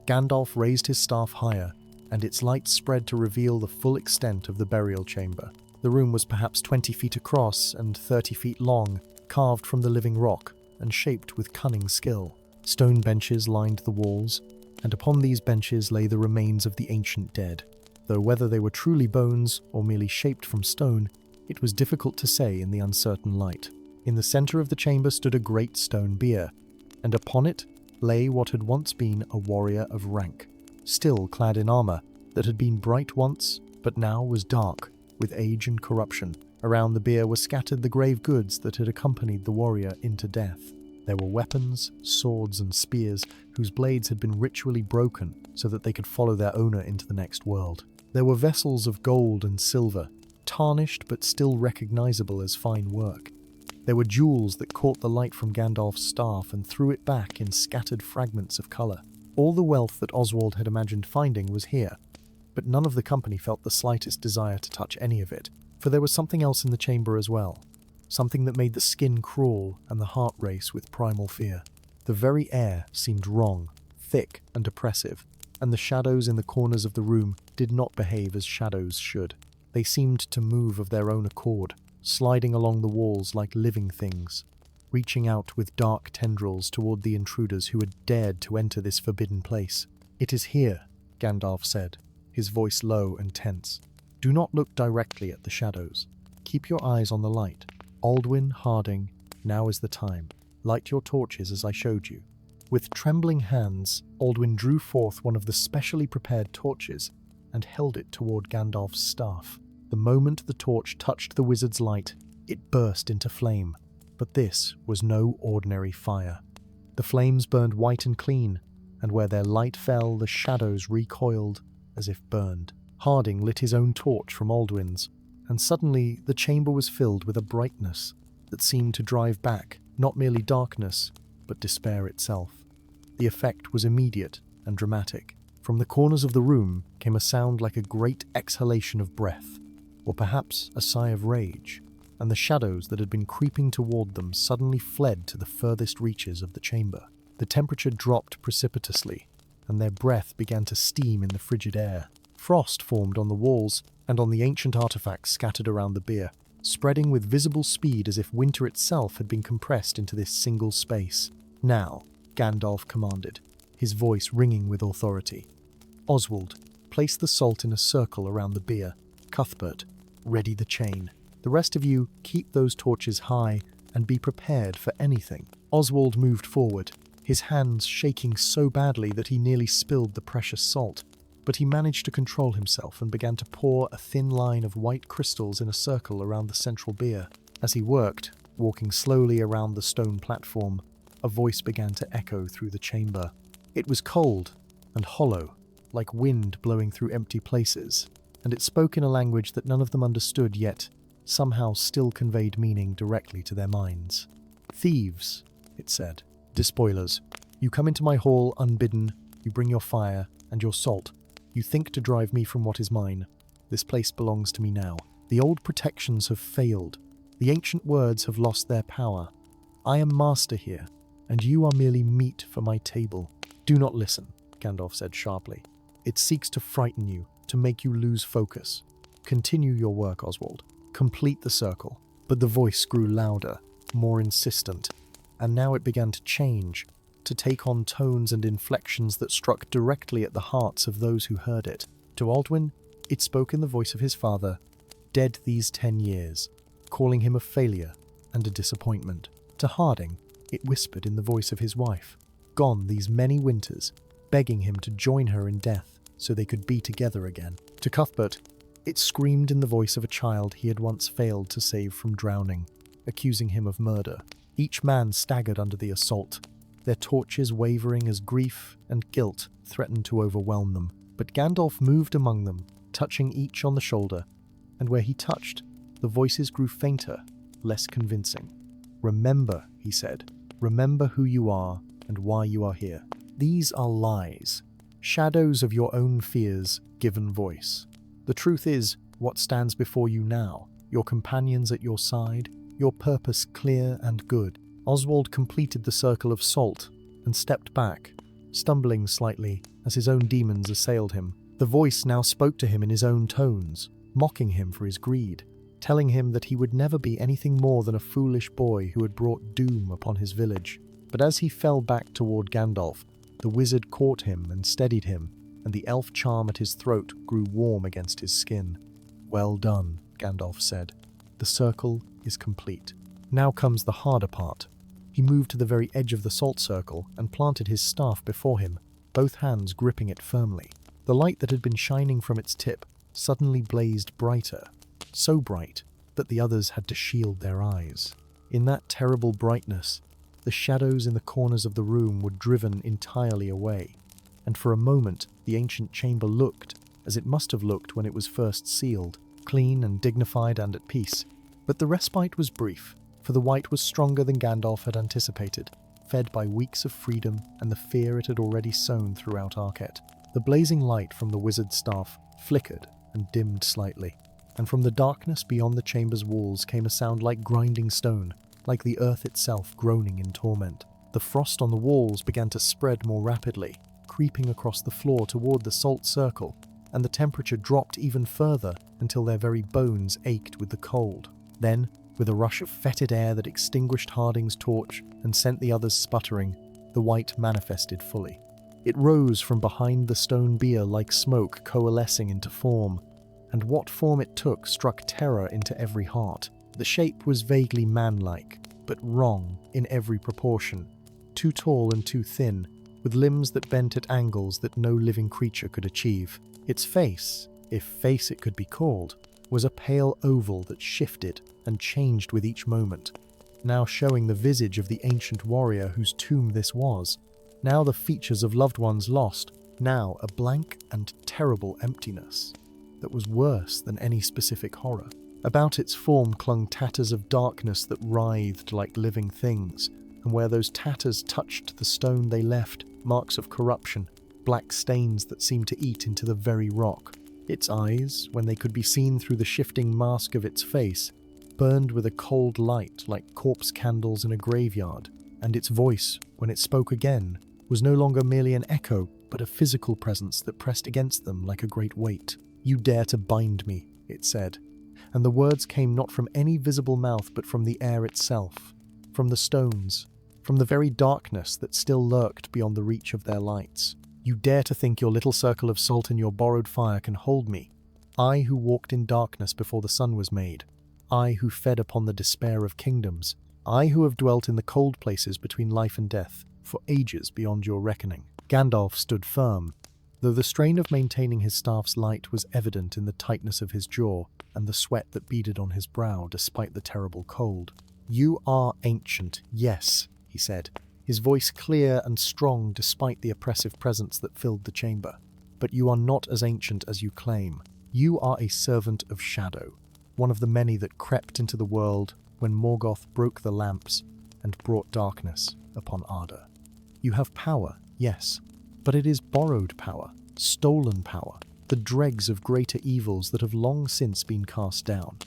Gandalf raised his staff higher, and its light spread to reveal the full extent of the burial chamber. The room was perhaps 20 feet across and 30 feet long, carved from the living rock and shaped with cunning skill. Stone benches lined the walls, and upon these benches lay the remains of the ancient dead. Though whether they were truly bones or merely shaped from stone, it was difficult to say in the uncertain light. In the center of the chamber stood a great stone bier, and upon it lay what had once been a warrior of rank, still clad in armor that had been bright once, but now was dark with age and corruption. Around the bier were scattered the grave goods that had accompanied the warrior into death. There were weapons, swords and spears whose blades had been ritually broken so that they could follow their owner into the next world. There were vessels of gold and silver, tarnished but still recognizable as fine work. There were jewels that caught the light from Gandalf's staff and threw it back in scattered fragments of colour. All the wealth that Oswald had imagined finding was here, but none of the company felt the slightest desire to touch any of it, for there was something else in the chamber as well. Something that made the skin crawl and the heart race with primal fear. The very air seemed wrong, thick and oppressive, and the shadows in the corners of the room did not behave as shadows should. They seemed to move of their own accord, sliding along the walls like living things, reaching out with dark tendrils toward the intruders who had dared to enter this forbidden place. "It is here," Gandalf said, his voice low and tense. "Do not look directly at the shadows. Keep your eyes on the light. Aldwin, Harding, now is the time. Light your torches as I showed you." With trembling hands, Aldwin drew forth one of the specially prepared torches and held it toward Gandalf's staff. The moment the torch touched the wizard's light, it burst into flame. But this was no ordinary fire. The flames burned white and clean, and where their light fell, the shadows recoiled as if burned. Harding lit his own torch from Aldwin's, and suddenly the chamber was filled with a brightness that seemed to drive back not merely darkness, but despair itself. The effect was immediate and dramatic. From the corners of the room came a sound like a great exhalation of breath, or perhaps a sigh of rage, and the shadows that had been creeping toward them suddenly fled to the furthest reaches of the chamber. The temperature dropped precipitously, and their breath began to steam in the frigid air. Frost formed on the walls and on the ancient artifacts scattered around the bier, spreading with visible speed as if winter itself had been compressed into this single space. "Now," Gandalf commanded, his voice ringing with authority. "Oswald, place the salt in a circle around the bier. Cuthbert, ready the chain. The rest of you, keep those torches high and be prepared for anything." Oswald moved forward, his hands shaking so badly that he nearly spilled the precious salt, but he managed to control himself and began to pour a thin line of white crystals in a circle around the central bier. As he worked, walking slowly around the stone platform, a voice began to echo through the chamber. It was cold and hollow, like wind blowing through empty places, and it spoke in a language that none of them understood, yet somehow still conveyed meaning directly to their minds. "Thieves," it said, "despoilers. You come into my hall unbidden, you bring your fire and your salt. You think to drive me from what is mine. This place belongs to me now. The old protections have failed. The ancient words have lost their power. I am master here, and you are merely meat for my table." "Do not listen," Gandalf said sharply. "It seeks to frighten you, to make you lose focus. Continue your work, Oswald. Complete the circle." But the voice grew louder, more insistent, and now it began to change, to take on tones and inflections that struck directly at the hearts of those who heard it. To Aldwin, it spoke in the voice of his father, dead these 10 years, calling him a failure and a disappointment. To Harding, it whispered in the voice of his wife, gone these many winters, begging him to join her in death so they could be together again. To Cuthbert, it screamed in the voice of a child he had once failed to save from drowning, accusing him of murder. Each man staggered under the assault, their torches wavering as grief and guilt threatened to overwhelm them. But Gandalf moved among them, touching each on the shoulder, and where he touched, the voices grew fainter, less convincing. "Remember," he said, "remember who you are and why you are here. These are lies, shadows of your own fears given voice. The truth is what stands before you now, your companions at your side, your purpose clear and good." Oswald completed the circle of salt and stepped back, stumbling slightly as his own demons assailed him. The voice now spoke to him in his own tones, mocking him for his greed, telling him that he would never be anything more than a foolish boy who had brought doom upon his village. But as he fell back toward Gandalf, the wizard caught him and steadied him, and the elf charm at his throat grew warm against his skin. "Well done," Gandalf said. "The circle is complete. Now comes the harder part." He moved to the very edge of the salt circle and planted his staff before him, both hands gripping it firmly. The light that had been shining from its tip suddenly blazed brighter, so bright that the others had to shield their eyes. In that terrible brightness, the shadows in the corners of the room were driven entirely away, and for a moment the ancient chamber looked as it must have looked when it was first sealed, clean and dignified and at peace. But the respite was brief, for the white was stronger than Gandalf had anticipated, fed by weeks of freedom and the fear it had already sown throughout Archet. The blazing light from the wizard's staff flickered and dimmed slightly, and from the darkness beyond the chamber's walls came a sound like grinding stone, like the earth itself groaning in torment. The frost on the walls began to spread more rapidly, creeping across the floor toward the salt circle, and the temperature dropped even further until their very bones ached with the cold. Then, with a rush of fetid air that extinguished Harding's torch and sent the others sputtering, the white manifested fully. It rose from behind the stone bier like smoke coalescing into form, and what form it took struck terror into every heart. The shape was vaguely man-like, but wrong in every proportion, too tall and too thin, with limbs that bent at angles that no living creature could achieve. Its face, if face it could be called, was a pale oval that shifted and changed with each moment, now showing the visage of the ancient warrior whose tomb this was, now the features of loved ones lost, now a blank and terrible emptiness that was worse than any specific horror. About its form clung tatters of darkness that writhed like living things, and where those tatters touched the stone they left marks of corruption, black stains that seemed to eat into the very rock. Its eyes, when they could be seen through the shifting mask of its face, burned with a cold light like corpse candles in a graveyard, and its voice, when it spoke again, was no longer merely an echo, but a physical presence that pressed against them like a great weight. "You dare to bind me," it said, and the words came not from any visible mouth but from the air itself, from the stones, from the very darkness that still lurked beyond the reach of their lights. "You dare to think your little circle of salt and your borrowed fire can hold me, I who walked in darkness before the sun was made, I who fed upon the despair of kingdoms, I who have dwelt in the cold places between life and death, for ages beyond your reckoning." Gandalf stood firm, though the strain of maintaining his staff's light was evident in the tightness of his jaw and the sweat that beaded on his brow despite the terrible cold. "You are ancient, yes," he said, his voice clear and strong despite the oppressive presence that filled the chamber. "But you are not as ancient as you claim. You are a servant of shadow, one of the many that crept into the world when Morgoth broke the lamps and brought darkness upon Arda. You have power, yes, but it is borrowed power, stolen power, the dregs of greater evils that have long since been cast down.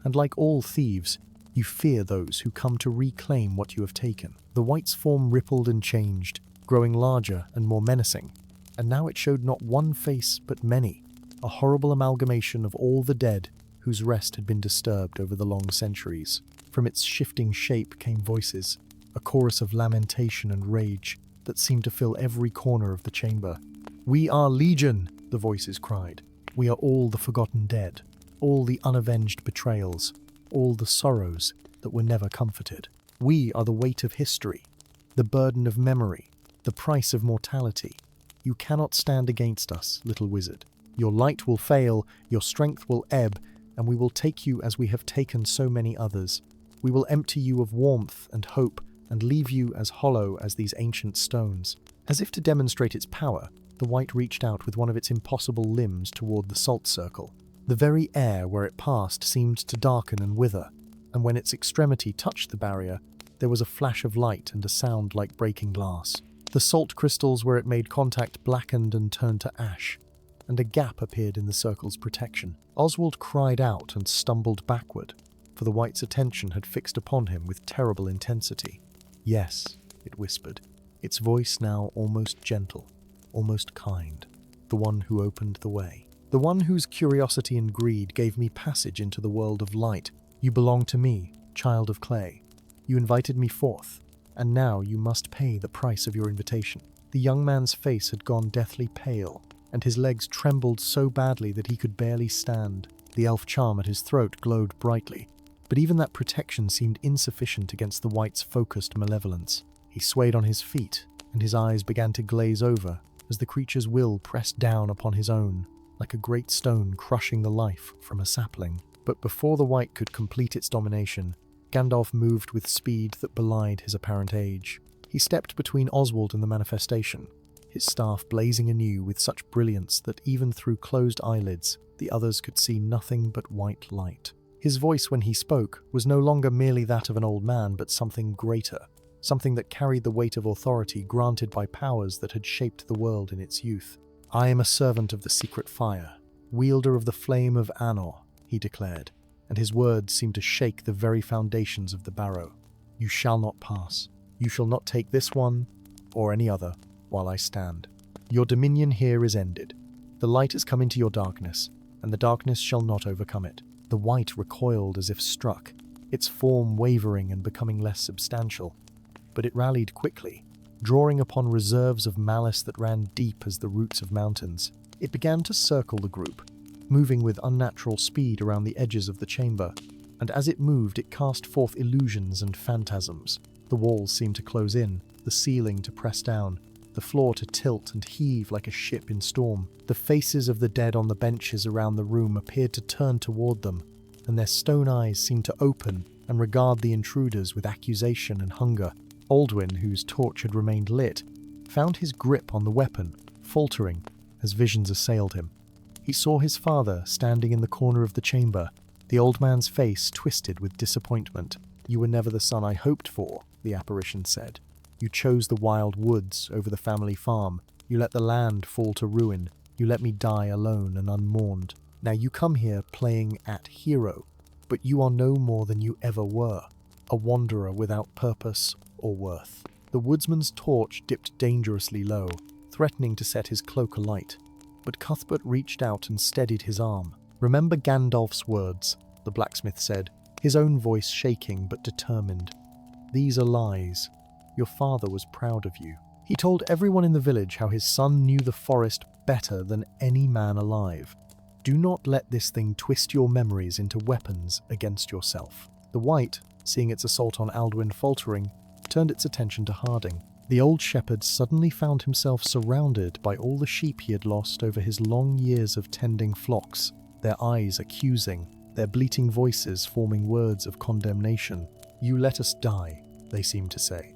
And like all thieves, you fear those who come to reclaim what you have taken. The Wight's form rippled and changed, growing larger and more menacing, and now it showed not one face but many, a horrible amalgamation of all the dead whose rest had been disturbed over the long centuries. From its shifting shape came voices, a chorus of lamentation and rage that seemed to fill every corner of the chamber. "We are Legion," the voices cried. "We are all the forgotten dead, all the unavenged betrayals, all the sorrows that were never comforted. We are the weight of history, the burden of memory, the price of mortality. You cannot stand against us, little wizard. Your light will fail, your strength will ebb, and we will take you as we have taken so many others. We will empty you of warmth and hope and leave you as hollow as these ancient stones." As if to demonstrate its power, the Wight reached out with one of its impossible limbs toward the salt circle. The very air where it passed seemed to darken and wither, and when its extremity touched the barrier, there was a flash of light and a sound like breaking glass. The salt crystals where it made contact blackened and turned to ash, and a gap appeared in the circle's protection. Oswald cried out and stumbled backward, for the Wight's attention had fixed upon him with terrible intensity. "Yes," it whispered, its voice now almost gentle, almost kind. "The one who opened the way. The one whose curiosity and greed gave me passage into the world of light. You belong to me, child of clay. You invited me forth, and now you must pay the price of your invitation." The young man's face had gone deathly pale, and his legs trembled so badly that he could barely stand. The elf charm at his throat glowed brightly, but even that protection seemed insufficient against the Wight's focused malevolence. He swayed on his feet, and his eyes began to glaze over as the creature's will pressed down upon his own, like a great stone crushing the life from a sapling. But before the Wight could complete its domination, Gandalf moved with speed that belied his apparent age. He stepped between Oswald and the manifestation, his staff blazing anew with such brilliance that even through closed eyelids, the others could see nothing but white light. His voice when he spoke was no longer merely that of an old man, but something greater, something that carried the weight of authority granted by powers that had shaped the world in its youth. "I am a servant of the secret fire, wielder of the flame of Anor," he declared, and his words seemed to shake the very foundations of the barrow. "You shall not pass. You shall not take this one, or any other, while I stand. Your dominion here is ended. The light has come into your darkness, and the darkness shall not overcome it." The Wight recoiled as if struck, its form wavering and becoming less substantial. But it rallied quickly, drawing upon reserves of malice that ran deep as the roots of mountains. It began to circle the group, moving with unnatural speed around the edges of the chamber, and as it moved it cast forth illusions and phantasms. The walls seemed to close in, the ceiling to press down, the floor to tilt and heave like a ship in storm. The faces of the dead on the benches around the room appeared to turn toward them, and their stone eyes seemed to open and regard the intruders with accusation and hunger. Aldwin, whose torch had remained lit, found his grip on the weapon, faltering as visions assailed him. He saw his father standing in the corner of the chamber, the old man's face twisted with disappointment. "You were never the son I hoped for," the apparition said. "You chose the wild woods over the family farm. You let the land fall to ruin. You let me die alone and unmourned. Now you come here playing at hero, but you are no more than you ever were, a wanderer without purpose or worth." The woodsman's torch dipped dangerously low, threatening to set his cloak alight, but Cuthbert reached out and steadied his arm. "Remember Gandalf's words," the blacksmith said, his own voice shaking but determined. "These are lies. Your father was proud of you. He told everyone in the village how his son knew the forest better than any man alive. Do not let this thing twist your memories into weapons against yourself." The Wight, seeing its assault on Aldwin faltering, turned its attention to Harding. The old shepherd suddenly found himself surrounded by all the sheep he had lost over his long years of tending flocks, their eyes accusing, their bleating voices forming words of condemnation. "You let us die," they seemed to say.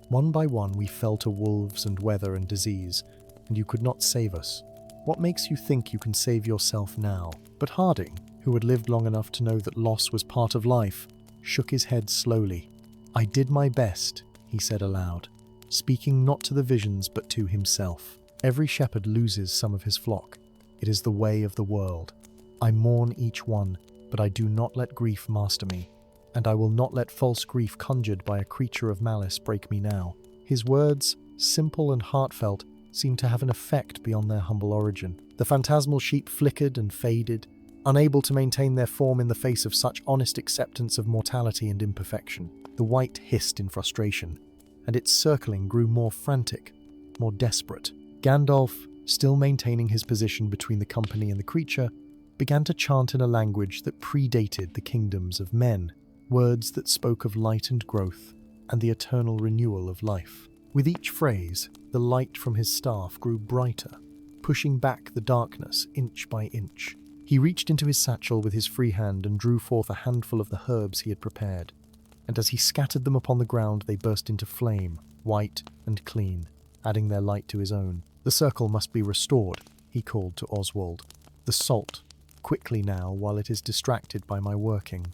"One by one we fell to wolves and weather and disease, and you could not save us. What makes you think you can save yourself now?" But Harding, who had lived long enough to know that loss was part of life, shook his head slowly. "I did my best," he said aloud, speaking not to the visions but to himself. "Every shepherd loses some of his flock. It is the way of the world. I mourn each one, but I do not let grief master me, and I will not let false grief conjured by a creature of malice break me now." His words, simple and heartfelt, seemed to have an effect beyond their humble origin. The phantasmal sheep flickered and faded, unable to maintain their form in the face of such honest acceptance of mortality and imperfection. The white hissed in frustration, and its circling grew more frantic, more desperate. Gandalf, still maintaining his position between the company and the creature, began to chant in a language that predated the kingdoms of men, words that spoke of light and growth and the eternal renewal of life. With each phrase, the light from his staff grew brighter, pushing back the darkness inch by inch. He reached into his satchel with his free hand and drew forth a handful of the herbs he had prepared, and as he scattered them upon the ground they burst into flame, white and clean, adding their light to his own. "The circle must be restored," he called to Oswald. "The salt, quickly now while it is distracted by my working.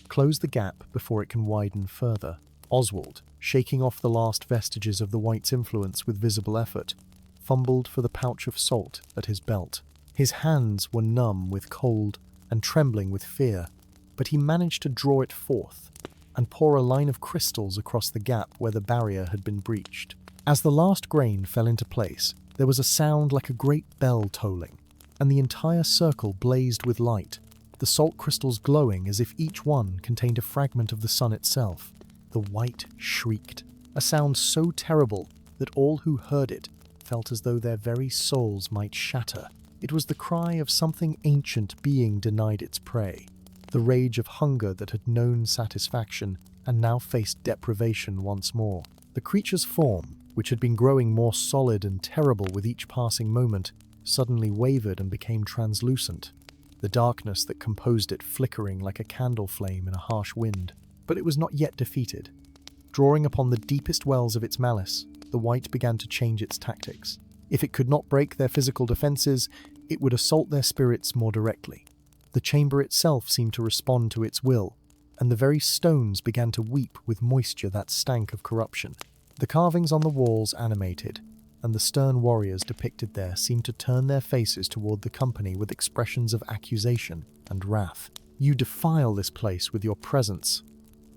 Close the gap before it can widen further." Oswald, shaking off the last vestiges of the white's influence with visible effort, fumbled for the pouch of salt at his belt. His hands were numb with cold and trembling with fear, but he managed to draw it forth and pour a line of crystals across the gap where the barrier had been breached. As the last grain fell into place, there was a sound like a great bell tolling, and the entire circle blazed with light, the salt crystals glowing as if each one contained a fragment of the sun itself. The white shrieked, a sound so terrible that all who heard it felt as though their very souls might shatter. It was the cry of something ancient being denied its prey, the rage of hunger that had known satisfaction and now faced deprivation once more. The creature's form, which had been growing more solid and terrible with each passing moment, suddenly wavered and became translucent, the darkness that composed it flickering like a candle flame in a harsh wind. But it was not yet defeated. Drawing upon the deepest wells of its malice, the white began to change its tactics. If it could not break their physical defenses, it would assault their spirits more directly. The chamber itself seemed to respond to its will, and the very stones began to weep with moisture that stank of corruption. The carvings on the walls animated, and the stern warriors depicted there seemed to turn their faces toward the company with expressions of accusation and wrath. "You defile this place with your presence,"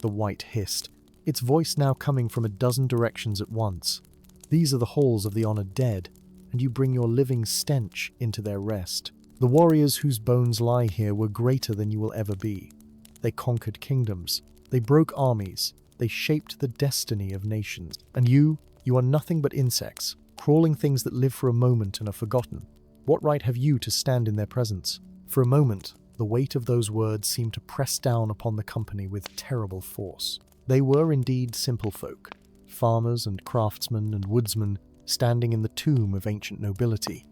the white hissed, its voice now coming from a dozen directions at once. "These are the halls of the honored dead, and you bring your living stench into their rest. The warriors whose bones lie here were greater than you will ever be. They conquered kingdoms, they broke armies, they shaped the destiny of nations. And you are nothing but insects, crawling things that live for a moment and are forgotten. What right have you to stand in their presence?" For a moment, the weight of those words seemed to press down upon the company with terrible force. They were indeed simple folk, farmers and craftsmen and woodsmen standing in the tomb of ancient nobility.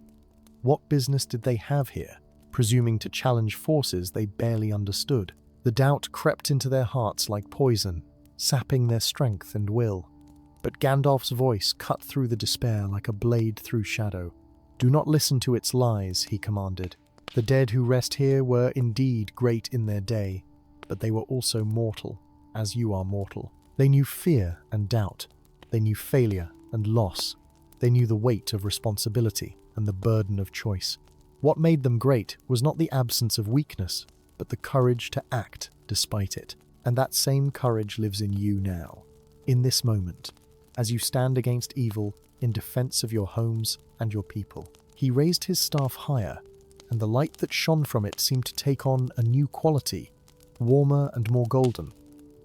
What business did they have here, presuming to challenge forces they barely understood? The doubt crept into their hearts like poison, sapping their strength and will. But Gandalf's voice cut through the despair like a blade through shadow. "Do not listen to its lies," he commanded. "The dead who rest here were indeed great in their day, but they were also mortal, as you are mortal. They knew fear and doubt. They knew failure and loss. They knew the weight of responsibility and the burden of choice. What made them great was not the absence of weakness, but the courage to act despite it. And that same courage lives in you now, in this moment, as you stand against evil in defense of your homes and your people." He raised his staff higher, and the light that shone from it seemed to take on a new quality, warmer and more golden,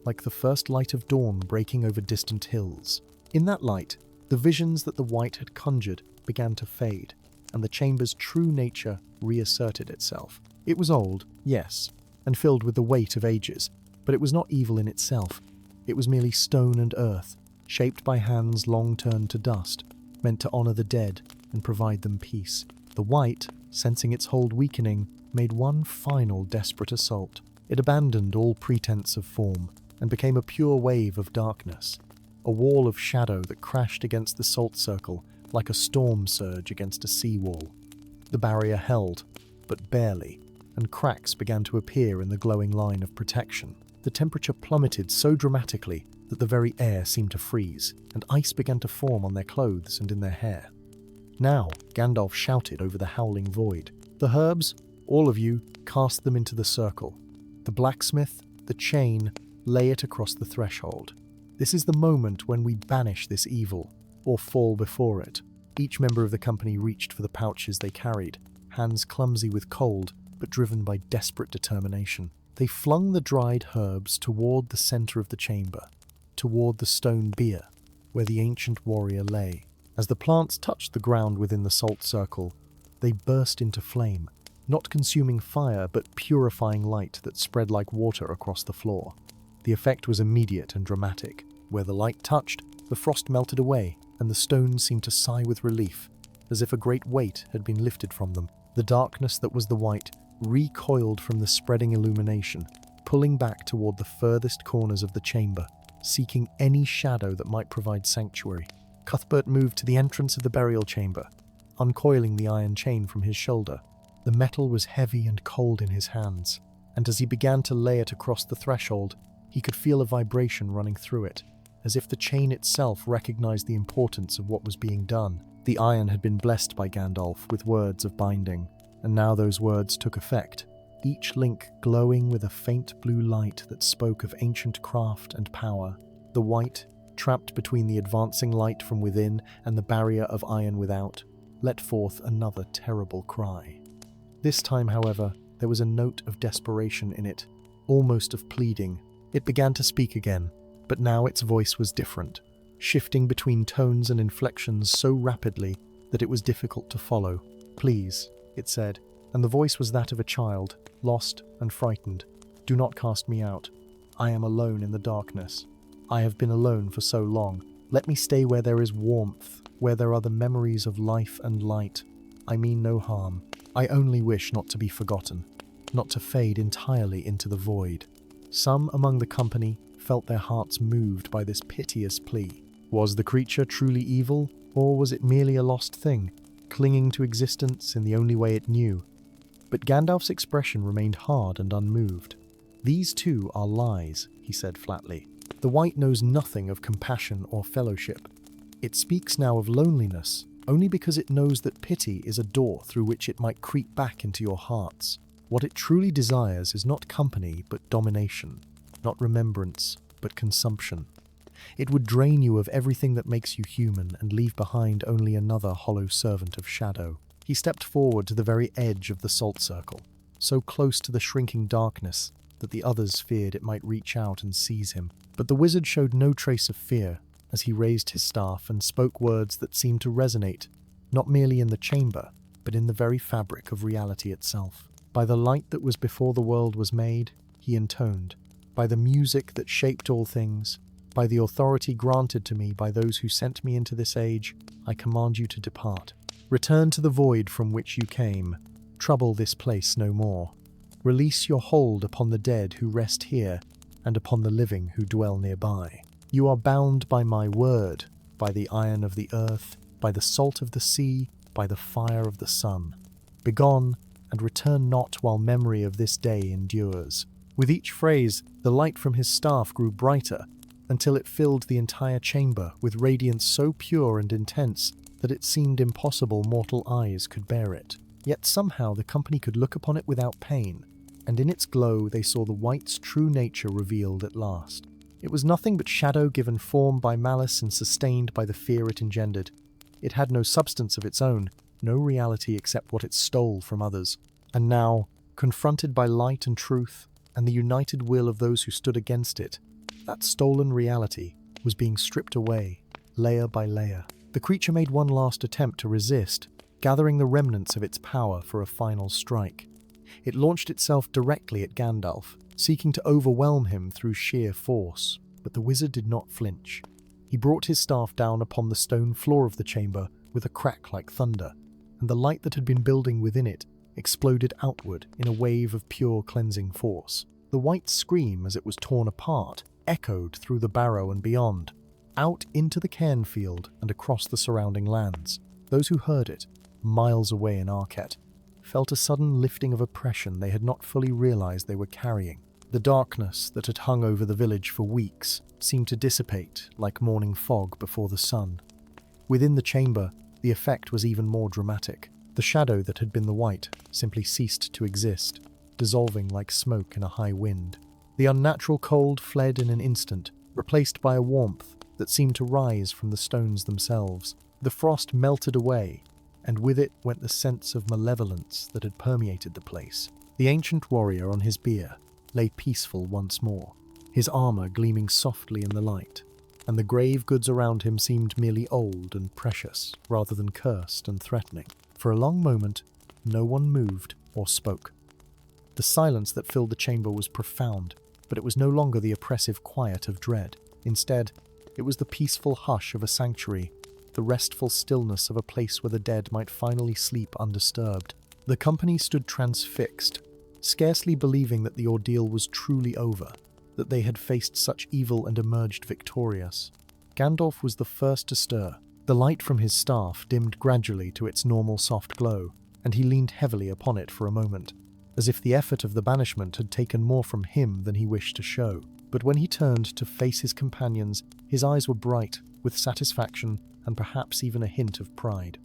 like the first light of dawn breaking over distant hills. In that light, the visions that the white had conjured began to fade, and the chamber's true nature reasserted itself. It was old, yes, and filled with the weight of ages, but it was not evil in itself. It was merely stone and earth, shaped by hands long turned to dust, meant to honor the dead and provide them peace. The white, sensing its hold weakening, made one final desperate assault. It abandoned all pretense of form and became a pure wave of darkness, a wall of shadow that crashed against the salt circle like a storm surge against a seawall. The barrier held, but barely, and cracks began to appear in the glowing line of protection. The temperature plummeted so dramatically that the very air seemed to freeze, and ice began to form on their clothes and in their hair. Now, Gandalf shouted over the howling void. The herbs, all of you, cast them into the circle. The blacksmith, the chain, lay it across the threshold. This is the moment when we banish this evil, or fall before it. Each member of the company reached for the pouches they carried, hands clumsy with cold, but driven by desperate determination. They flung the dried herbs toward the center of the chamber, toward the stone bier, where the ancient warrior lay. As the plants touched the ground within the salt circle, they burst into flame, not consuming fire but purifying light that spread like water across the floor. The effect was immediate and dramatic. Where the light touched, the frost melted away, and the stones seemed to sigh with relief, as if a great weight had been lifted from them. The darkness that was the white recoiled from the spreading illumination, pulling back toward the furthest corners of the chamber, seeking any shadow that might provide sanctuary. Cuthbert moved to the entrance of the burial chamber, uncoiling the iron chain from his shoulder. The metal was heavy and cold in his hands, and as he began to lay it across the threshold, he could feel a vibration running through it, as if the chain itself recognized the importance of what was being done. The iron had been blessed by Gandalf with words of binding, and now those words took effect, each link glowing with a faint blue light that spoke of ancient craft and power. The white, trapped between the advancing light from within and the barrier of iron without, let forth another terrible cry. This time, however, there was a note of desperation in it, almost of pleading. It began to speak again, but now its voice was different, shifting between tones and inflections so rapidly that it was difficult to follow. "Please," it said, and the voice was that of a child, lost and frightened. "Do not cast me out. I am alone in the darkness. I have been alone for so long. Let me stay where there is warmth, where there are the memories of life and light. I mean no harm. I only wish not to be forgotten, not to fade entirely into the void." Some among the company felt their hearts moved by this piteous plea. Was the creature truly evil, or was it merely a lost thing, clinging to existence in the only way it knew? But Gandalf's expression remained hard and unmoved. "These too are lies," he said flatly. "The white knows nothing of compassion or fellowship. It speaks now of loneliness, only because it knows that pity is a door through which it might creep back into your hearts. What it truly desires is not company but domination, not remembrance but consumption. It would drain you of everything that makes you human and leave behind only another hollow servant of shadow." He stepped forward to the very edge of the salt circle, so close to the shrinking darkness that the others feared it might reach out and seize him. But the wizard showed no trace of fear as he raised his staff and spoke words that seemed to resonate, not merely in the chamber, but in the very fabric of reality itself. "By the light that was before the world was made," he intoned, "by the music that shaped all things, by the authority granted to me by those who sent me into this age, I command you to depart. Return to the void from which you came. Trouble this place no more. Release your hold upon the dead who rest here, and upon the living who dwell nearby. You are bound by my word, by the iron of the earth, by the salt of the sea, by the fire of the sun. Begone, and return not while memory of this day endures." With each phrase, the light from his staff grew brighter, until it filled the entire chamber with radiance so pure and intense that it seemed impossible mortal eyes could bear it. Yet somehow the company could look upon it without pain, and in its glow they saw the white's true nature revealed at last. It was nothing but shadow given form by malice and sustained by the fear it engendered. It had no substance of its own, no reality except what it stole from others. And now, confronted by light and truth, and the united will of those who stood against it, that stolen reality was being stripped away, layer by layer. The creature made one last attempt to resist, gathering the remnants of its power for a final strike. It launched itself directly at Gandalf, seeking to overwhelm him through sheer force, but the wizard did not flinch. He brought his staff down upon the stone floor of the chamber with a crack like thunder, and the light that had been building within it exploded outward in a wave of pure cleansing force. The white scream as it was torn apart echoed through the barrow and beyond, out into the cairnfield and across the surrounding lands. Those who heard it miles away in Archet, felt a sudden lifting of oppression they had not fully realized they were carrying. The darkness that had hung over the village for weeks seemed to dissipate like morning fog before the sun. Within the chamber, the effect was even more dramatic. The shadow that had been the white simply ceased to exist, dissolving like smoke in a high wind. The unnatural cold fled in an instant, replaced by a warmth that seemed to rise from the stones themselves. The frost melted away, and with it went the sense of malevolence that had permeated the place. The ancient warrior on his bier lay peaceful once more, his armor gleaming softly in the light, and the grave goods around him seemed merely old and precious, rather than cursed and threatening. For a long moment, no one moved or spoke. The silence that filled the chamber was profound, but it was no longer the oppressive quiet of dread. Instead, it was the peaceful hush of a sanctuary, the restful stillness of a place where the dead might finally sleep undisturbed. The company stood transfixed, scarcely believing that the ordeal was truly over, that they had faced such evil and emerged victorious. Gandalf was the first to stir. The light from his staff dimmed gradually to its normal soft glow, and he leaned heavily upon it for a moment, as if the effort of the banishment had taken more from him than he wished to show. But when he turned to face his companions, his eyes were bright with satisfaction and perhaps even a hint of pride.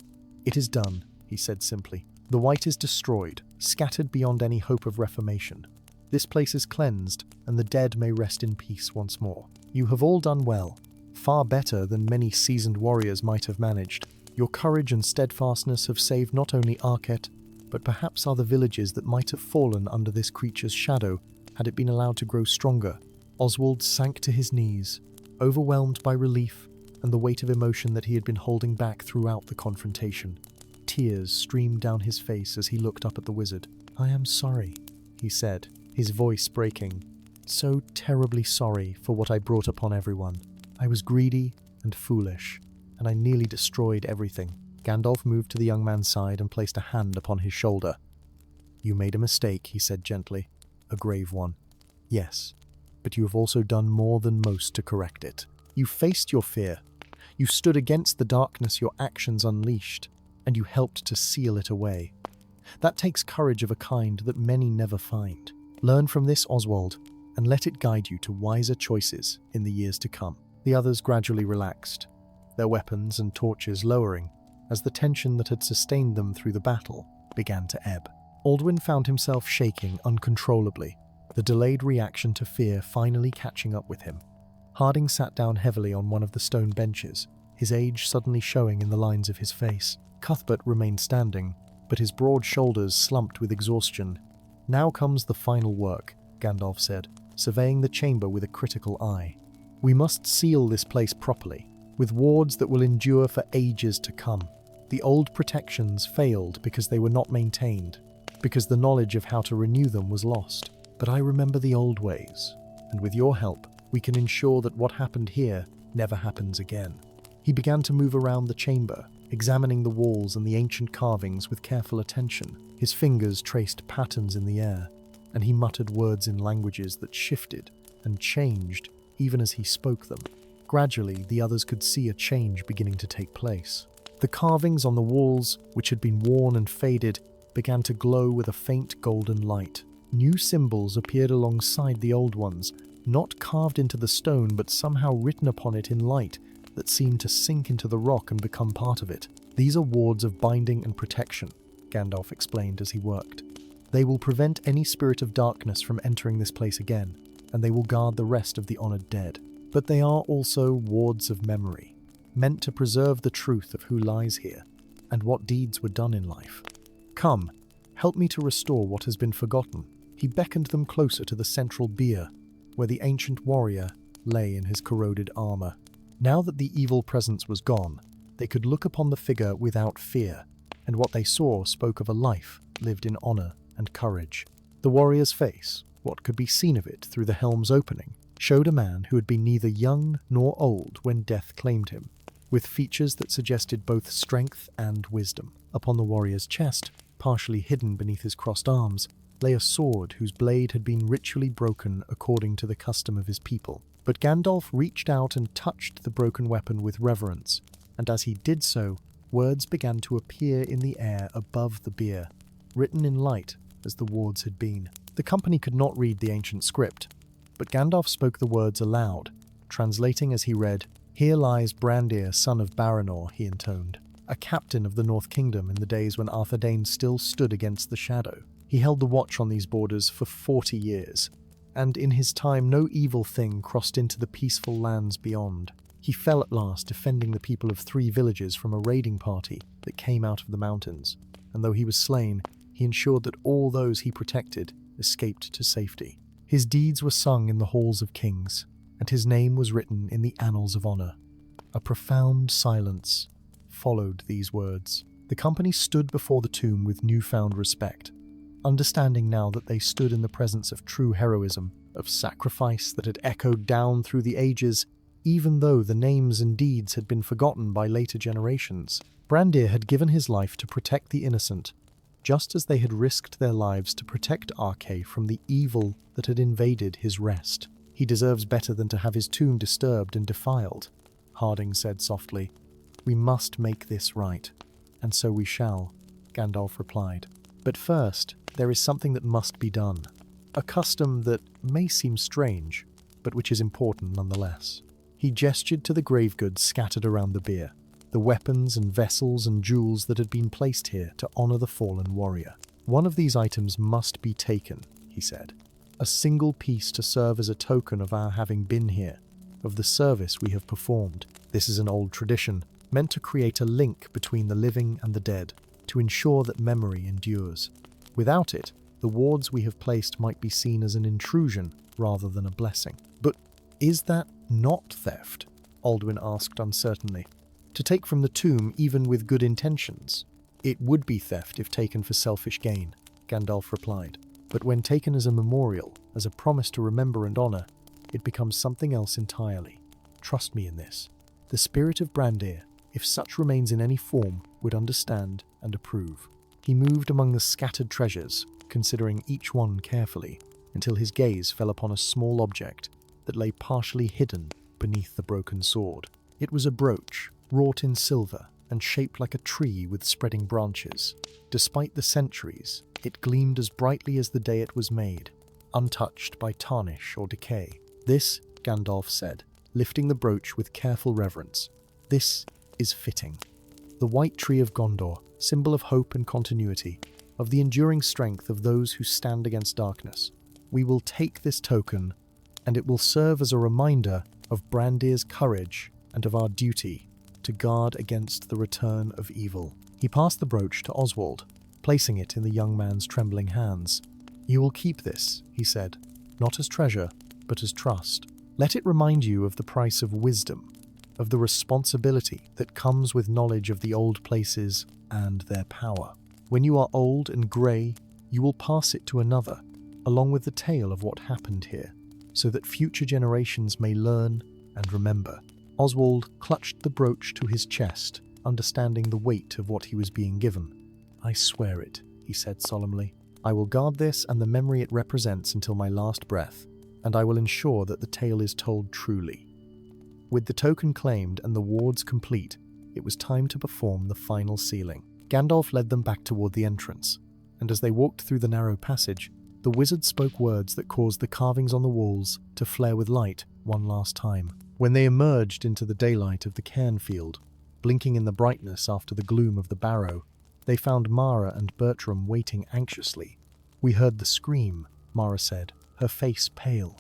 "It is done," he said simply. "The white is destroyed, scattered beyond any hope of reformation. This place is cleansed, and the dead may rest in peace once more. You have all done well, far better than many seasoned warriors might have managed. Your courage and steadfastness have saved not only Archet, but perhaps other villages that might have fallen under this creature's shadow had it been allowed to grow stronger." Oswald sank to his knees, overwhelmed by relief and the weight of emotion that he had been holding back throughout the confrontation. Tears streamed down his face as he looked up at the wizard. "I am sorry," he said, his voice breaking. "So terribly sorry for what I brought upon everyone. I was greedy and foolish, and I nearly destroyed everything." Gandalf moved to the young man's side and placed a hand upon his shoulder. "You made a mistake," he said gently. "A grave one. Yes, but you have also done more than most to correct it. You faced your fear. You stood against the darkness your actions unleashed, and you helped to seal it away. That takes courage of a kind that many never find. Learn from this, Oswald, and let it guide you to wiser choices in the years to come." The others gradually relaxed, their weapons and torches lowering, as the tension that had sustained them through the battle began to ebb. Aldwin found himself shaking uncontrollably, the delayed reaction to fear finally catching up with him. Harding sat down heavily on one of the stone benches, his age suddenly showing in the lines of his face. Cuthbert remained standing, but his broad shoulders slumped with exhaustion. "Now comes the final work," Gandalf said, surveying the chamber with a critical eye. "We must seal this place properly, with wards that will endure for ages to come. The old protections failed because they were not maintained, because the knowledge of how to renew them was lost. But I remember the old ways, and with your help, we can ensure that what happened here never happens again." He began to move around the chamber, examining the walls and the ancient carvings with careful attention. His fingers traced patterns in the air, and he muttered words in languages that shifted and changed even as he spoke them. Gradually, the others could see a change beginning to take place. The carvings on the walls, which had been worn and faded, began to glow with a faint golden light. New symbols appeared alongside the old ones, not carved into the stone but somehow written upon it in light that seemed to sink into the rock and become part of it. "These are wards of binding and protection," Gandalf explained as he worked. "They will prevent any spirit of darkness from entering this place again, and they will guard the rest of the honored dead. But they are also wards of memory, meant to preserve the truth of who lies here and what deeds were done in life. Come, help me to restore what has been forgotten." He beckoned them closer to the central bier, where the ancient warrior lay in his corroded armor. Now that the evil presence was gone, they could look upon the figure without fear, and what they saw spoke of a life lived in honor and courage. The warrior's face, what could be seen of it through the helm's opening, showed a man who had been neither young nor old when death claimed him, with features that suggested both strength and wisdom. Upon the warrior's chest, partially hidden beneath his crossed arms, lay a sword whose blade had been ritually broken according to the custom of his people. But Gandalf reached out and touched the broken weapon with reverence, and as he did so, Words began to appear in the air above the bier, written in light as the wards had been. The company could not read the ancient script, but Gandalf spoke the words aloud, translating as he read. "Here lies Brandir, son of Baranor," he intoned, "a captain of the North Kingdom in the days when Arthedain still stood against the shadow. He held the watch on these borders for 40 years, and in his time no evil thing crossed into the peaceful lands beyond. He fell at last defending the people of 3 villages from a raiding party that came out of the mountains, and though he was slain, he ensured that all those he protected escaped to safety. His deeds were sung in the halls of kings, and his name was written in the annals of honor." A profound silence followed these words. The company stood before the tomb with newfound respect, understanding now that they stood in the presence of true heroism, of sacrifice that had echoed down through the ages, even though the names and deeds had been forgotten by later generations. Brandir had given his life to protect the innocent, just as they had risked their lives to protect Archet from the evil that had invaded his rest. "He deserves better than to have his tomb disturbed and defiled," Harding said softly. "We must make this right, and so we shall," Gandalf replied. "But first, there is something that must be done. A custom that may seem strange, but which is important nonetheless." He gestured to the grave goods scattered around the bier, the weapons and vessels and jewels that had been placed here to honor the fallen warrior. "One of these items must be taken," he said. "A single piece to serve as a token of our having been here, of the service we have performed. This is an old tradition, meant to create a link between the living and the dead, to ensure that memory endures. Without it, the wards we have placed might be seen as an intrusion rather than a blessing." "But is that not theft?" Aldwin asked uncertainly. "To take from the tomb even with good intentions?" "It would be theft if taken for selfish gain," Gandalf replied. "But when taken as a memorial, as a promise to remember and honor, it becomes something else entirely. Trust me in this. The spirit of Brandir, if such remains in any form, would understand and approve." He moved among the scattered treasures, considering each one carefully, until his gaze fell upon a small object that lay partially hidden beneath the broken sword. It was a brooch, wrought in silver and shaped like a tree with spreading branches. Despite the centuries, it gleamed as brightly as the day it was made, untouched by tarnish or decay. "This," Gandalf said, lifting the brooch with careful reverence, "this is fitting. The white tree of Gondor, symbol of hope and continuity, of the enduring strength of those who stand against darkness. We will take this token, and it will serve as a reminder of Brandir's courage and of our duty to guard against the return of evil." He passed the brooch to Oswald, placing it in the young man's trembling hands. "You will keep this," he said, "not as treasure, but as trust. Let it remind you of the price of wisdom, of the responsibility that comes with knowledge of the old places and their power. When you are old and grey, you will pass it to another, along with the tale of what happened here, so that future generations may learn and remember." Oswald clutched the brooch to his chest, understanding the weight of what he was being given. "I swear it," he said solemnly. "I will guard this and the memory it represents until my last breath, and I will ensure that the tale is told truly." With the token claimed and the wards complete, it was time to perform the final sealing. Gandalf led them back toward the entrance, and as they walked through the narrow passage, the wizard spoke words that caused the carvings on the walls to flare with light one last time. When they emerged into the daylight of the cairnfield, blinking in the brightness after the gloom of the barrow, they found Mara and Bertram waiting anxiously. "We heard the scream," Mara said, her face pale.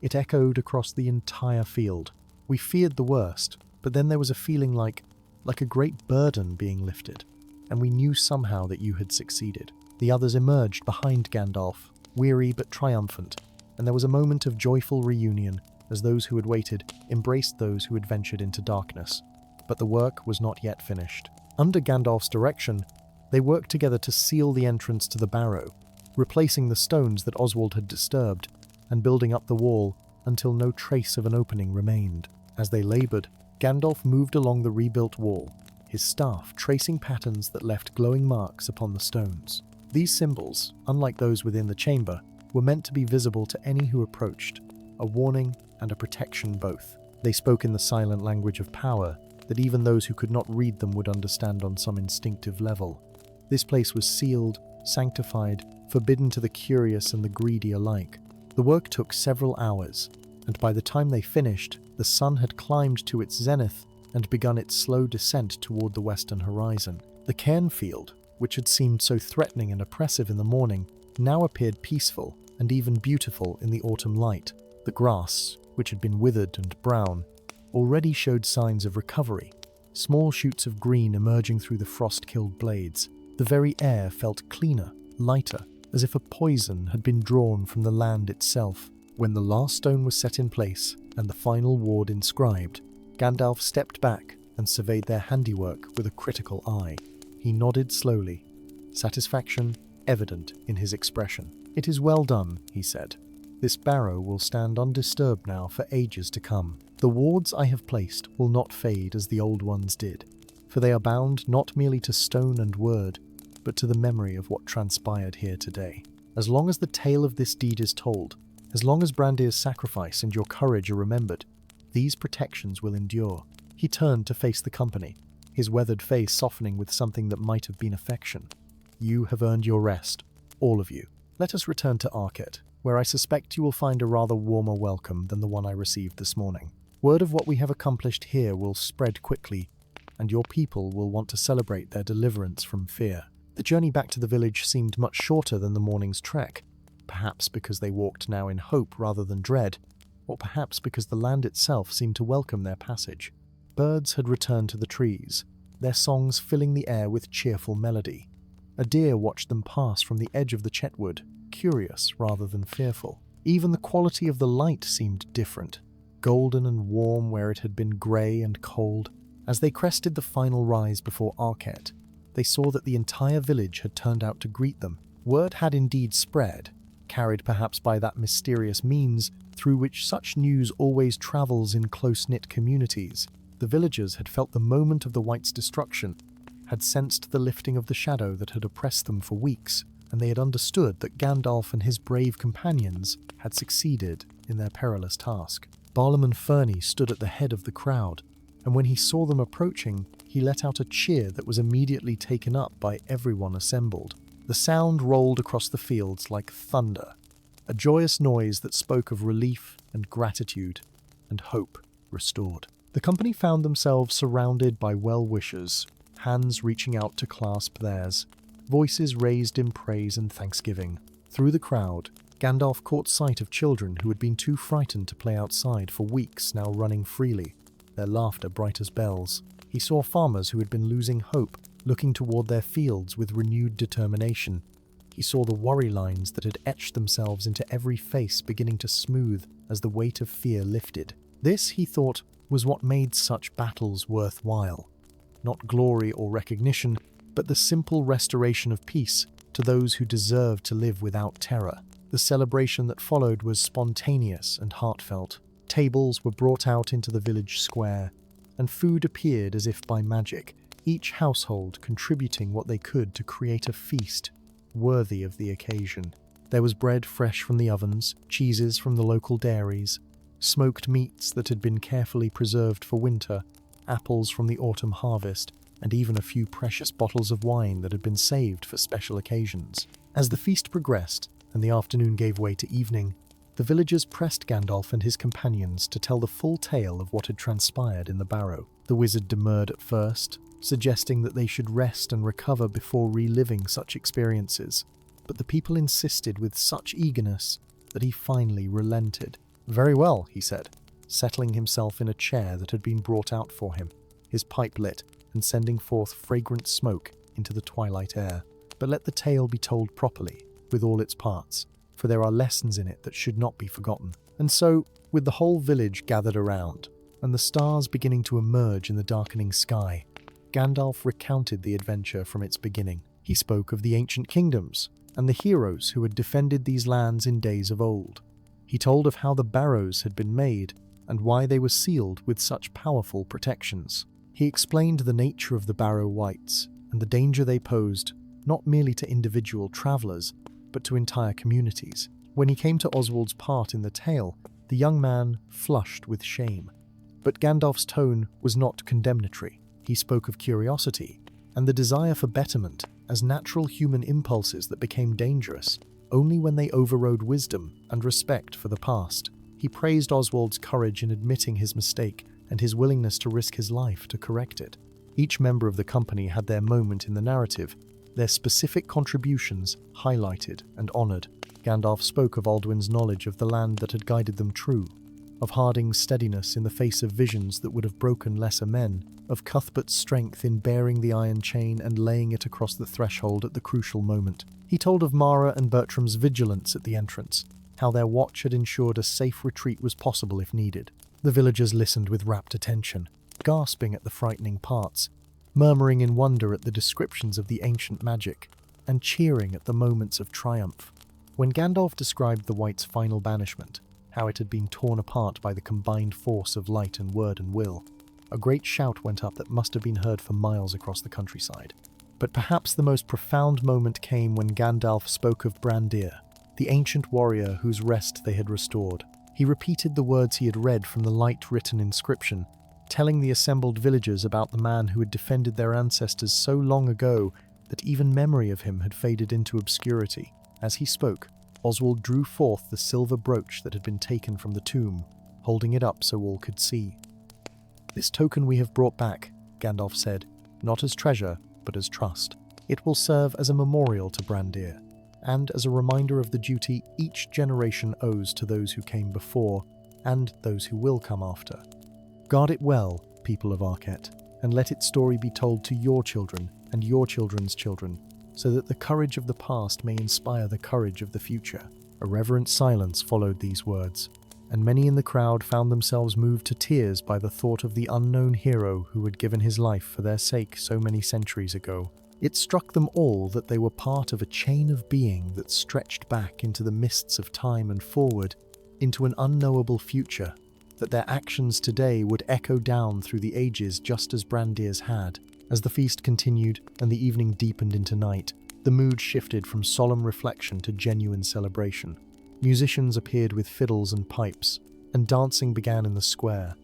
"It echoed across the entire field. We feared the worst, but then there was a feeling like a great burden being lifted, and we knew somehow that you had succeeded." The others emerged behind Gandalf, weary but triumphant, and there was a moment of joyful reunion as those who had waited embraced those who had ventured into darkness. But the work was not yet finished. Under Gandalf's direction, they worked together to seal the entrance to the barrow, replacing the stones that Oswald had disturbed, and building up the wall until no trace of an opening remained. As they laboured, Gandalf moved along the rebuilt wall, his staff tracing patterns that left glowing marks upon the stones. These symbols, unlike those within the chamber, were meant to be visible to any who approached, a warning and a protection both. They spoke in the silent language of power, that even those who could not read them would understand on some instinctive level. This place was sealed, sanctified, forbidden to the curious and the greedy alike. The work took several hours, and by the time they finished, the sun had climbed to its zenith and begun its slow descent toward the western horizon. The cairnfield, which had seemed so threatening and oppressive in the morning, now appeared peaceful and even beautiful in the autumn light. The grass, which had been withered and brown, already showed signs of recovery, small shoots of green emerging through the frost-killed blades. The very air felt cleaner, lighter, as if a poison had been drawn from the land itself. When the last stone was set in place and the final ward inscribed, Gandalf stepped back and surveyed their handiwork with a critical eye. He nodded slowly, satisfaction evident in his expression. "It is well done," he said. "This barrow will stand undisturbed now for ages to come. The wards I have placed will not fade as the old ones did, for they are bound not merely to stone and word, but to the memory of what transpired here today. As long as the tale of this deed is told, as long as Brandir's sacrifice and your courage are remembered, these protections will endure." He turned to face the company, his weathered face softening with something that might have been affection. "You have earned your rest, all of you. Let us return to Archet, where I suspect you will find a rather warmer welcome than the one I received this morning. Word of what we have accomplished here will spread quickly, and your people will want to celebrate their deliverance from fear." The journey back to the village seemed much shorter than the morning's trek, perhaps because they walked now in hope rather than dread, or perhaps because the land itself seemed to welcome their passage. Birds had returned to the trees, their songs filling the air with cheerful melody. A deer watched them pass from the edge of the chetwood, curious rather than fearful. Even the quality of the light seemed different, golden and warm where it had been grey and cold. As they crested the final rise before Archet, they saw that the entire village had turned out to greet them. Word had indeed spread, carried perhaps by that mysterious means through which such news always travels in close-knit communities. The villagers had felt the moment of the Whites' destruction, had sensed the lifting of the shadow that had oppressed them for weeks, and they had understood that Gandalf and his brave companions had succeeded in their perilous task. Barlaam Fernie stood at the head of the crowd, and when he saw them approaching, he let out a cheer that was immediately taken up by everyone assembled. The sound rolled across the fields like thunder, a joyous noise that spoke of relief and gratitude and hope restored. The company found themselves surrounded by well-wishers, hands reaching out to clasp theirs, voices raised in praise and thanksgiving. Through the crowd, Gandalf caught sight of children who had been too frightened to play outside for weeks now running freely, their laughter bright as bells. He saw farmers who had been losing hope, looking toward their fields with renewed determination. He saw the worry lines that had etched themselves into every face beginning to smooth as the weight of fear lifted. This, he thought, was what made such battles worthwhile. Not glory or recognition, but the simple restoration of peace to those who deserved to live without terror. The celebration that followed was spontaneous and heartfelt. Tables were brought out into the village square, and food appeared as if by magic, each household contributing what they could to create a feast worthy of the occasion. There was bread fresh from the ovens, cheeses from the local dairies, smoked meats that had been carefully preserved for winter, apples from the autumn harvest, and even a few precious bottles of wine that had been saved for special occasions. As the feast progressed, and the afternoon gave way to evening, the villagers pressed Gandalf and his companions to tell the full tale of what had transpired in the barrow. The wizard demurred at first, suggesting that they should rest and recover before reliving such experiences, but the people insisted with such eagerness that he finally relented. "Very well," he said, settling himself in a chair that had been brought out for him, his pipe lit and sending forth fragrant smoke into the twilight air. "But let the tale be told properly, with all its parts, for there are lessons in it that should not be forgotten." And so, with the whole village gathered around, and the stars beginning to emerge in the darkening sky, Gandalf recounted the adventure from its beginning. He spoke of the ancient kingdoms, and the heroes who had defended these lands in days of old. He told of how the barrows had been made, and why they were sealed with such powerful protections. He explained the nature of the barrow wights, and the danger they posed, not merely to individual travellers, but to entire communities. When he came to Oswald's part in the tale, the young man flushed with shame. But Gandalf's tone was not condemnatory. He spoke of curiosity and the desire for betterment as natural human impulses that became dangerous only when they overrode wisdom and respect for the past. He praised Oswald's courage in admitting his mistake and his willingness to risk his life to correct it. Each member of the company had their moment in the narrative, their specific contributions highlighted and honoured. Gandalf spoke of Alduin's knowledge of the land that had guided them true, of Harding's steadiness in the face of visions that would have broken lesser men, of Cuthbert's strength in bearing the iron chain and laying it across the threshold at the crucial moment. He told of Mara and Bertram's vigilance at the entrance, how their watch had ensured a safe retreat was possible if needed. The villagers listened with rapt attention, gasping at the frightening parts, murmuring in wonder at the descriptions of the ancient magic, and cheering at the moments of triumph. When Gandalf described the White's final banishment, how it had been torn apart by the combined force of light and word and will, a great shout went up that must have been heard for miles across the countryside. But perhaps the most profound moment came when Gandalf spoke of Brandir, the ancient warrior whose rest they had restored. He repeated the words he had read from the light-written inscription, telling the assembled villagers about the man who had defended their ancestors so long ago that even memory of him had faded into obscurity. As he spoke, Oswald drew forth the silver brooch that had been taken from the tomb, holding it up so all could see. "This token we have brought back," Gandalf said, "not as treasure, but as trust. It will serve as a memorial to Brandir, and as a reminder of the duty each generation owes to those who came before, and those who will come after. Guard it well, people of Archet, and let its story be told to your children and your children's children, so that the courage of the past may inspire the courage of the future." A reverent silence followed these words, and many in the crowd found themselves moved to tears by the thought of the unknown hero who had given his life for their sake so many centuries ago. It struck them all that they were part of a chain of being that stretched back into the mists of time and forward into an unknowable future, that their actions today would echo down through the ages just as Brandir's had. As the feast continued and the evening deepened into night, the mood shifted from solemn reflection to genuine celebration. Musicians appeared with fiddles and pipes, and dancing began in the square.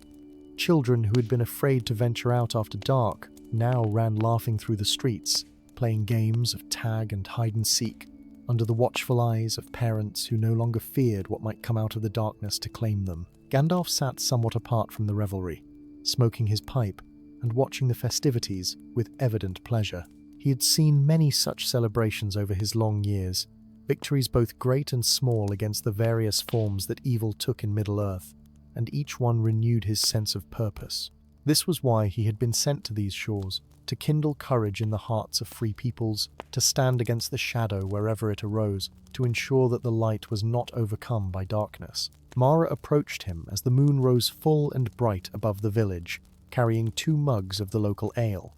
Children who had been afraid to venture out after dark now ran laughing through the streets, playing games of tag and hide-and-seek, under the watchful eyes of parents who no longer feared what might come out of the darkness to claim them. Gandalf sat somewhat apart from the revelry, smoking his pipe and watching the festivities with evident pleasure. He had seen many such celebrations over his long years, victories both great and small against the various forms that evil took in Middle-earth, and each one renewed his sense of purpose. This was why he had been sent to these shores, to kindle courage in the hearts of free peoples, to stand against the shadow wherever it arose, to ensure that the light was not overcome by darkness. Mara approached him as the moon rose full and bright above the village, carrying 2 mugs of the local ale.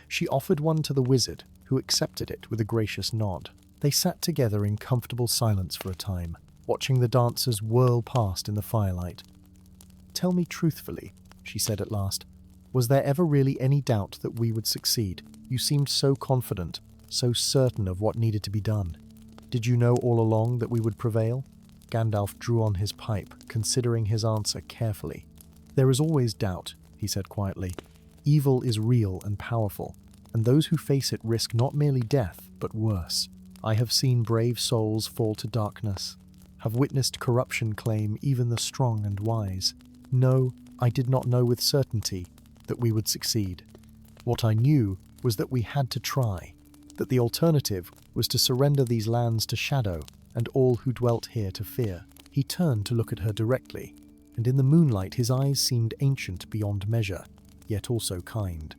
She offered one to the wizard, who accepted it with a gracious nod. They sat together in comfortable silence for a time, watching the dancers whirl past in the firelight. "Tell me truthfully," she said at last, "was there ever really any doubt that we would succeed? You seemed so confident, so certain of what needed to be done. Did you know all along that we would prevail?" Gandalf drew on his pipe, considering his answer carefully. "There is always doubt," he said quietly. "Evil is real and powerful, and those who face it risk not merely death, but worse. I have seen brave souls fall to darkness, have witnessed corruption claim even the strong and wise. No, I did not know with certainty that we would succeed. What I knew was that we had to try, that the alternative was to surrender these lands to shadow and all who dwelt here to fear." He turned to look at her directly, and in the moonlight his eyes seemed ancient beyond measure, yet also kind.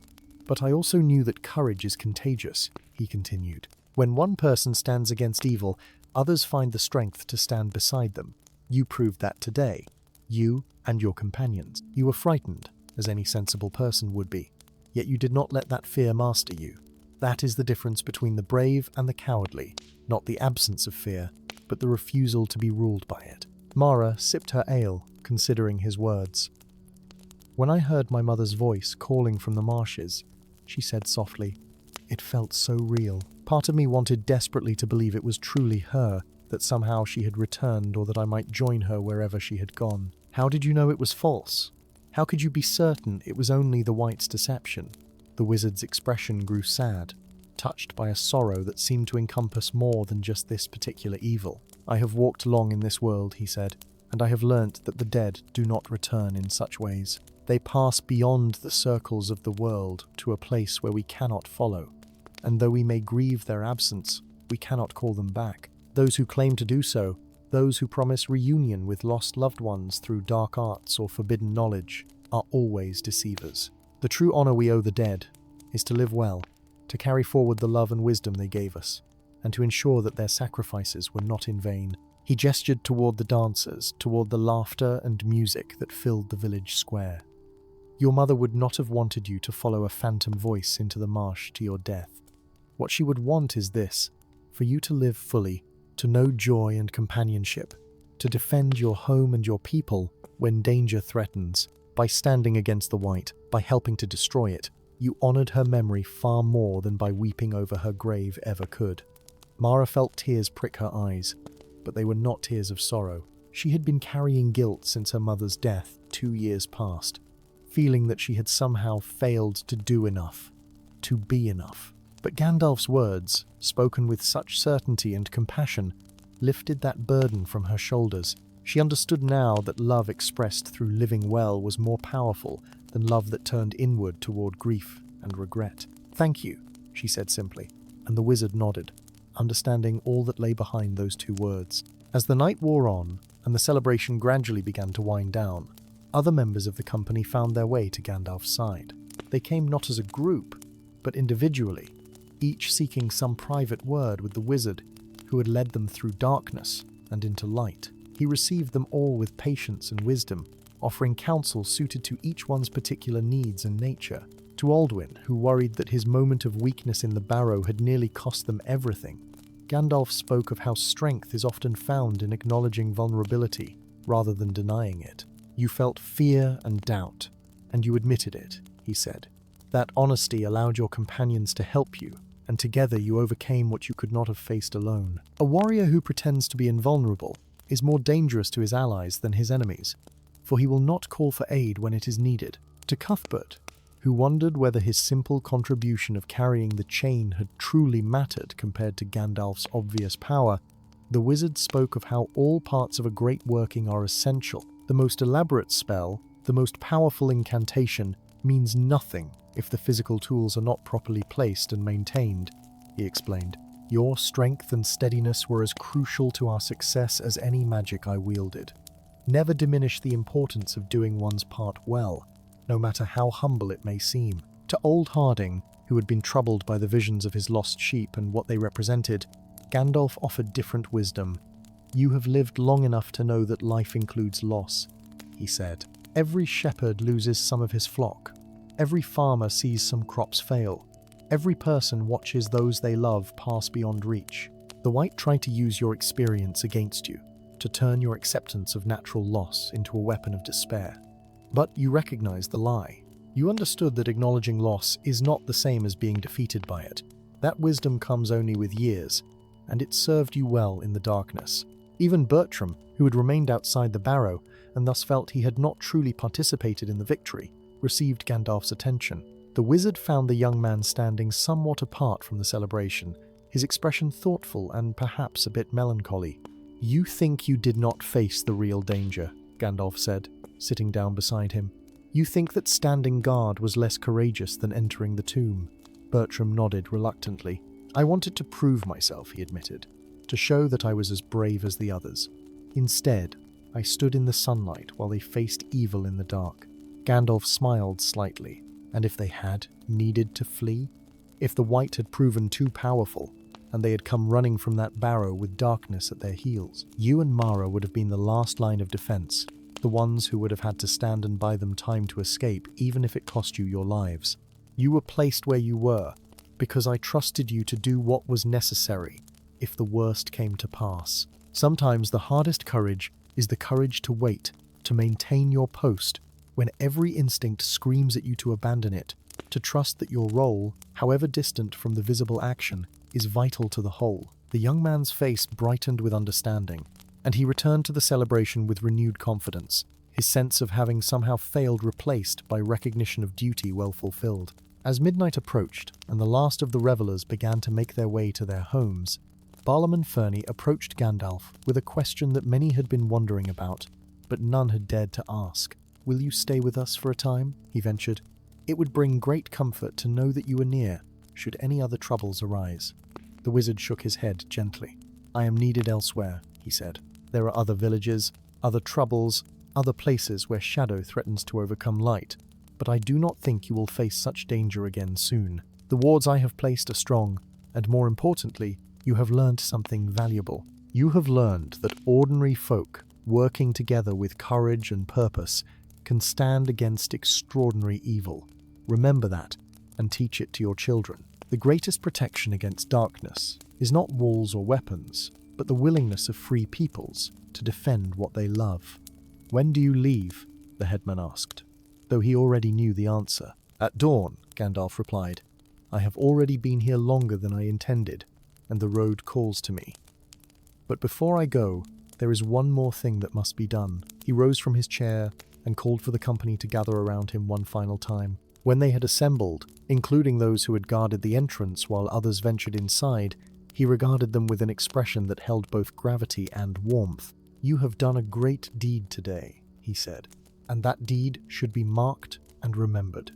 "But I also knew that courage is contagious," he continued. "When one person stands against evil, others find the strength to stand beside them. You proved that today. You and your companions. You were frightened, as any sensible person would be, yet you did not let that fear master you. That is the difference between the brave and the cowardly, not the absence of fear, but the refusal to be ruled by it." Mara sipped her ale, considering his words. "When I heard my mother's voice calling from the marshes," she said softly, "it felt so real. Part of me wanted desperately to believe it was truly her, that somehow she had returned or that I might join her wherever she had gone." "How did you know it was false?" How could you be certain it was only the White's deception? The wizard's expression grew sad, touched by a sorrow that seemed to encompass more than just this particular evil. I have walked long in this world, he said, and I have learnt that the dead do not return in such ways. They pass beyond the circles of the world to a place where we cannot follow, and though we may grieve their absence, we cannot call them back. Those who claim to do so, those who promise reunion with lost loved ones through dark arts or forbidden knowledge, are always deceivers. The true honor we owe the dead is to live well, to carry forward the love and wisdom they gave us, and to ensure that their sacrifices were not in vain. He gestured toward the dancers, toward the laughter and music that filled the village square. Your mother would not have wanted you to follow a phantom voice into the marsh to your death. What she would want is this, for you to live fully, to know joy and companionship, to defend your home and your people when danger threatens. By standing against the White, by helping to destroy it, you honored her memory far more than by weeping over her grave ever could. Mara felt tears prick her eyes, but they were not tears of sorrow. She had been carrying guilt since her mother's death 2 years past, feeling that she had somehow failed to do enough, to be enough. But Gandalf's words, spoken with such certainty and compassion, lifted that burden from her shoulders. She understood now that love expressed through living well was more powerful than love that turned inward toward grief and regret. "Thank you," she said simply, and the wizard nodded, understanding all that lay behind those 2 words. As the night wore on, and the celebration gradually began to wind down, other members of the company found their way to Gandalf's side. They came not as a group, but individually, each seeking some private word with the wizard who had led them through darkness and into light. He received them all with patience and wisdom, offering counsel suited to each one's particular needs and nature. To Aldwin, who worried that his moment of weakness in the barrow had nearly cost them everything, Gandalf spoke of how strength is often found in acknowledging vulnerability rather than denying it. "You felt fear and doubt, and you admitted it," he said. "That honesty allowed your companions to help you, and together you overcame what you could not have faced alone. A warrior who pretends to be invulnerable is more dangerous to his allies than his enemies, for he will not call for aid when it is needed." To Cuthbert, who wondered whether his simple contribution of carrying the chain had truly mattered compared to Gandalf's obvious power, the wizard spoke of how all parts of a great working are essential. The most elaborate spell, the most powerful incantation, means nothing if the physical tools are not properly placed and maintained, he explained. "Your strength and steadiness were as crucial to our success as any magic I wielded. Never diminish the importance of doing one's part well, no matter how humble it may seem." To old Harding, who had been troubled by the visions of his lost sheep and what they represented, Gandalf offered different wisdom. "You have lived long enough to know that life includes loss," he said. "Every shepherd loses some of his flock. Every farmer sees some crops fail. Every person watches those they love pass beyond reach. The White tried to use your experience against you, to turn your acceptance of natural loss into a weapon of despair. But you recognized the lie. You understood that acknowledging loss is not the same as being defeated by it. That wisdom comes only with years, and it served you well in the darkness." Even Bertram, who had remained outside the barrow and thus felt he had not truly participated in the victory, received Gandalf's attention. The wizard found the young man standing somewhat apart from the celebration, his expression thoughtful and perhaps a bit melancholy. "You think you did not face the real danger," Gandalf said, sitting down beside him. "You think that standing guard was less courageous than entering the tomb." Bertram nodded reluctantly. "I wanted to prove myself," he admitted, "to show that I was as brave as the others. Instead, I stood in the sunlight while they faced evil in the dark." Gandalf smiled slightly. "And if they had needed to flee? If the White had proven too powerful, and they had come running from that barrow with darkness at their heels, you and Mara would have been the last line of defense, the ones who would have had to stand and buy them time to escape, even if it cost you your lives. You were placed where you were, because I trusted you to do what was necessary, if the worst came to pass. Sometimes the hardest courage is the courage to wait, to maintain your post, when every instinct screams at you to abandon it, to trust that your role, however distant from the visible action, is vital to the whole." The young man's face brightened with understanding, and he returned to the celebration with renewed confidence. his sense of having somehow failed replaced by recognition of duty well fulfilled. As midnight approached and the last of the revelers began to make their way to their homes, Barlaam Fernie approached Gandalf with a question that many had been wondering about, but none had dared to ask. "Will you stay with us for a time?" he ventured. "It would bring great comfort to know that you are near, should any other troubles arise." The wizard shook his head gently. "I am needed elsewhere," he said. "There are other villages, other troubles, other places where shadow threatens to overcome light, but I do not think you will face such danger again soon. The wards I have placed are strong, and more importantly, you have learned something valuable. You have learned that ordinary folk, working together with courage and purpose, can stand against extraordinary evil. Remember that, and teach it to your children. The greatest protection against darkness is not walls or weapons, but the willingness of free peoples to defend what they love." "When do you leave?" the headman asked, though he already knew the answer. "At dawn," Gandalf replied. "I have already been here longer than I intended, and the road calls to me. But before I go, there is one more thing that must be done." He rose from his chair and called for the company to gather around him one final time. When they had assembled, including those who had guarded the entrance while others ventured inside, he regarded them with an expression that held both gravity and warmth. "You have done a great deed today," he said, "and that deed should be marked and remembered.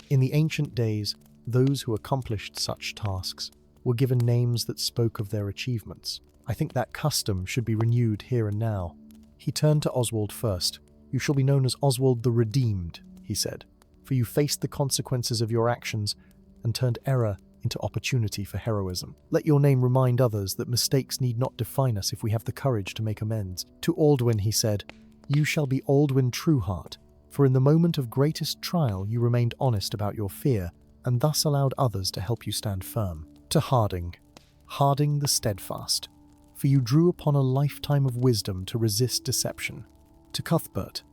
In the ancient days, those who accomplished such tasks were given names that spoke of their achievements. I think that custom should be renewed here and now." He turned to Oswald first. "You shall be known as Oswald the Redeemed," he said, "for you faced the consequences of your actions and turned error into opportunity for heroism. Let your name remind others that mistakes need not define us if we have the courage to make amends." To Aldwyn he said, "You shall be Aldwyn Trueheart, for in the moment of greatest trial you remained honest about your fear, and thus allowed others to help you stand firm." To Harding the Steadfast, "For you drew upon a lifetime of wisdom to resist deception." To Cuthbert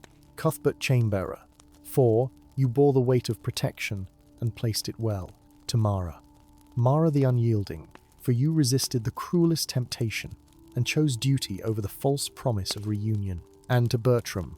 Chainbearer, "For you bore the weight of protection and placed it well." To Mara the Unyielding, "For you resisted the cruelest temptation and chose duty over the false promise of reunion." And to Bertram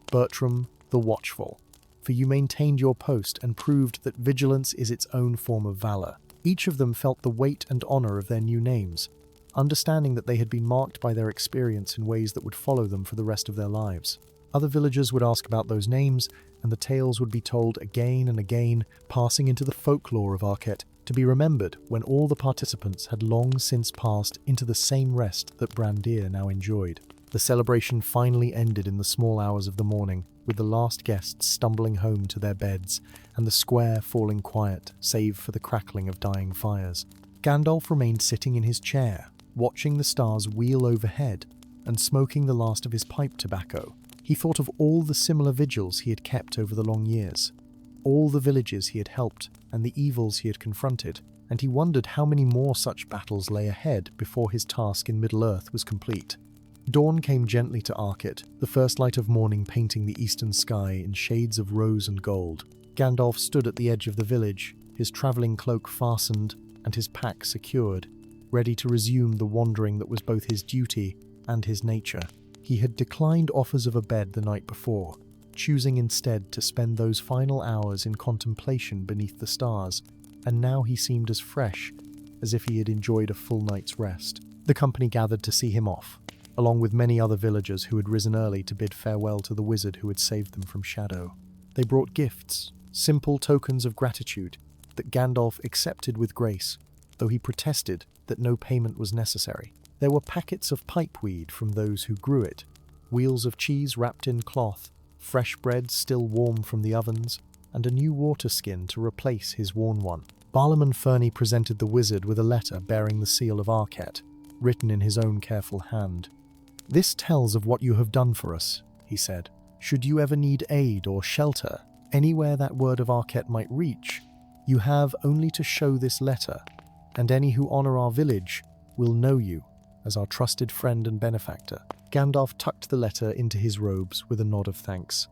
the Watchful, "For you maintained your post and proved that vigilance is its own form of valor." Each of them felt the weight and honor of their new names, understanding that they had been marked by their experience in ways that would follow them for the rest of their lives. Other villagers would ask about those names, and the tales would be told again and again, passing into the folklore of Archet, to be remembered when all the participants had long since passed into the same rest that Brandir now enjoyed. The celebration finally ended in the small hours of the morning, with the last guests stumbling home to their beds, and the square falling quiet, save for the crackling of dying fires. Gandalf remained sitting in his chair, watching the stars wheel overhead, and smoking the last of his pipe tobacco. He thought of all the similar vigils he had kept over the long years, all the villages he had helped, and the evils he had confronted, and he wondered how many more such battles lay ahead before his task in Middle-earth was complete. Dawn came gently to Archet, the first light of morning painting the eastern sky in shades of rose and gold. Gandalf stood at the edge of the village, his travelling cloak fastened and his pack secured, ready to resume the wandering that was both his duty and his nature. He had declined offers of a bed the night before, choosing instead to spend those final hours in contemplation beneath the stars, and now he seemed as fresh as if he had enjoyed a full night's rest. The company gathered to see him off, along with many other villagers who had risen early to bid farewell to the wizard who had saved them from shadow. They brought gifts, simple tokens of gratitude, that Gandalf accepted with grace, though he protested that no payment was necessary. There were packets of pipeweed from those who grew it, wheels of cheese wrapped in cloth, fresh bread still warm from the ovens, and a new water skin to replace his worn one. Barlaam Fernie presented the wizard with a letter bearing the seal of Archet, written in his own careful hand. "This tells of what you have done for us," he said. "Should you ever need aid or shelter, anywhere that word of Archet might reach, you have only to show this letter, and any who honor our village will know you as our trusted friend and benefactor." Gandalf tucked the letter into his robes with a nod of thanks.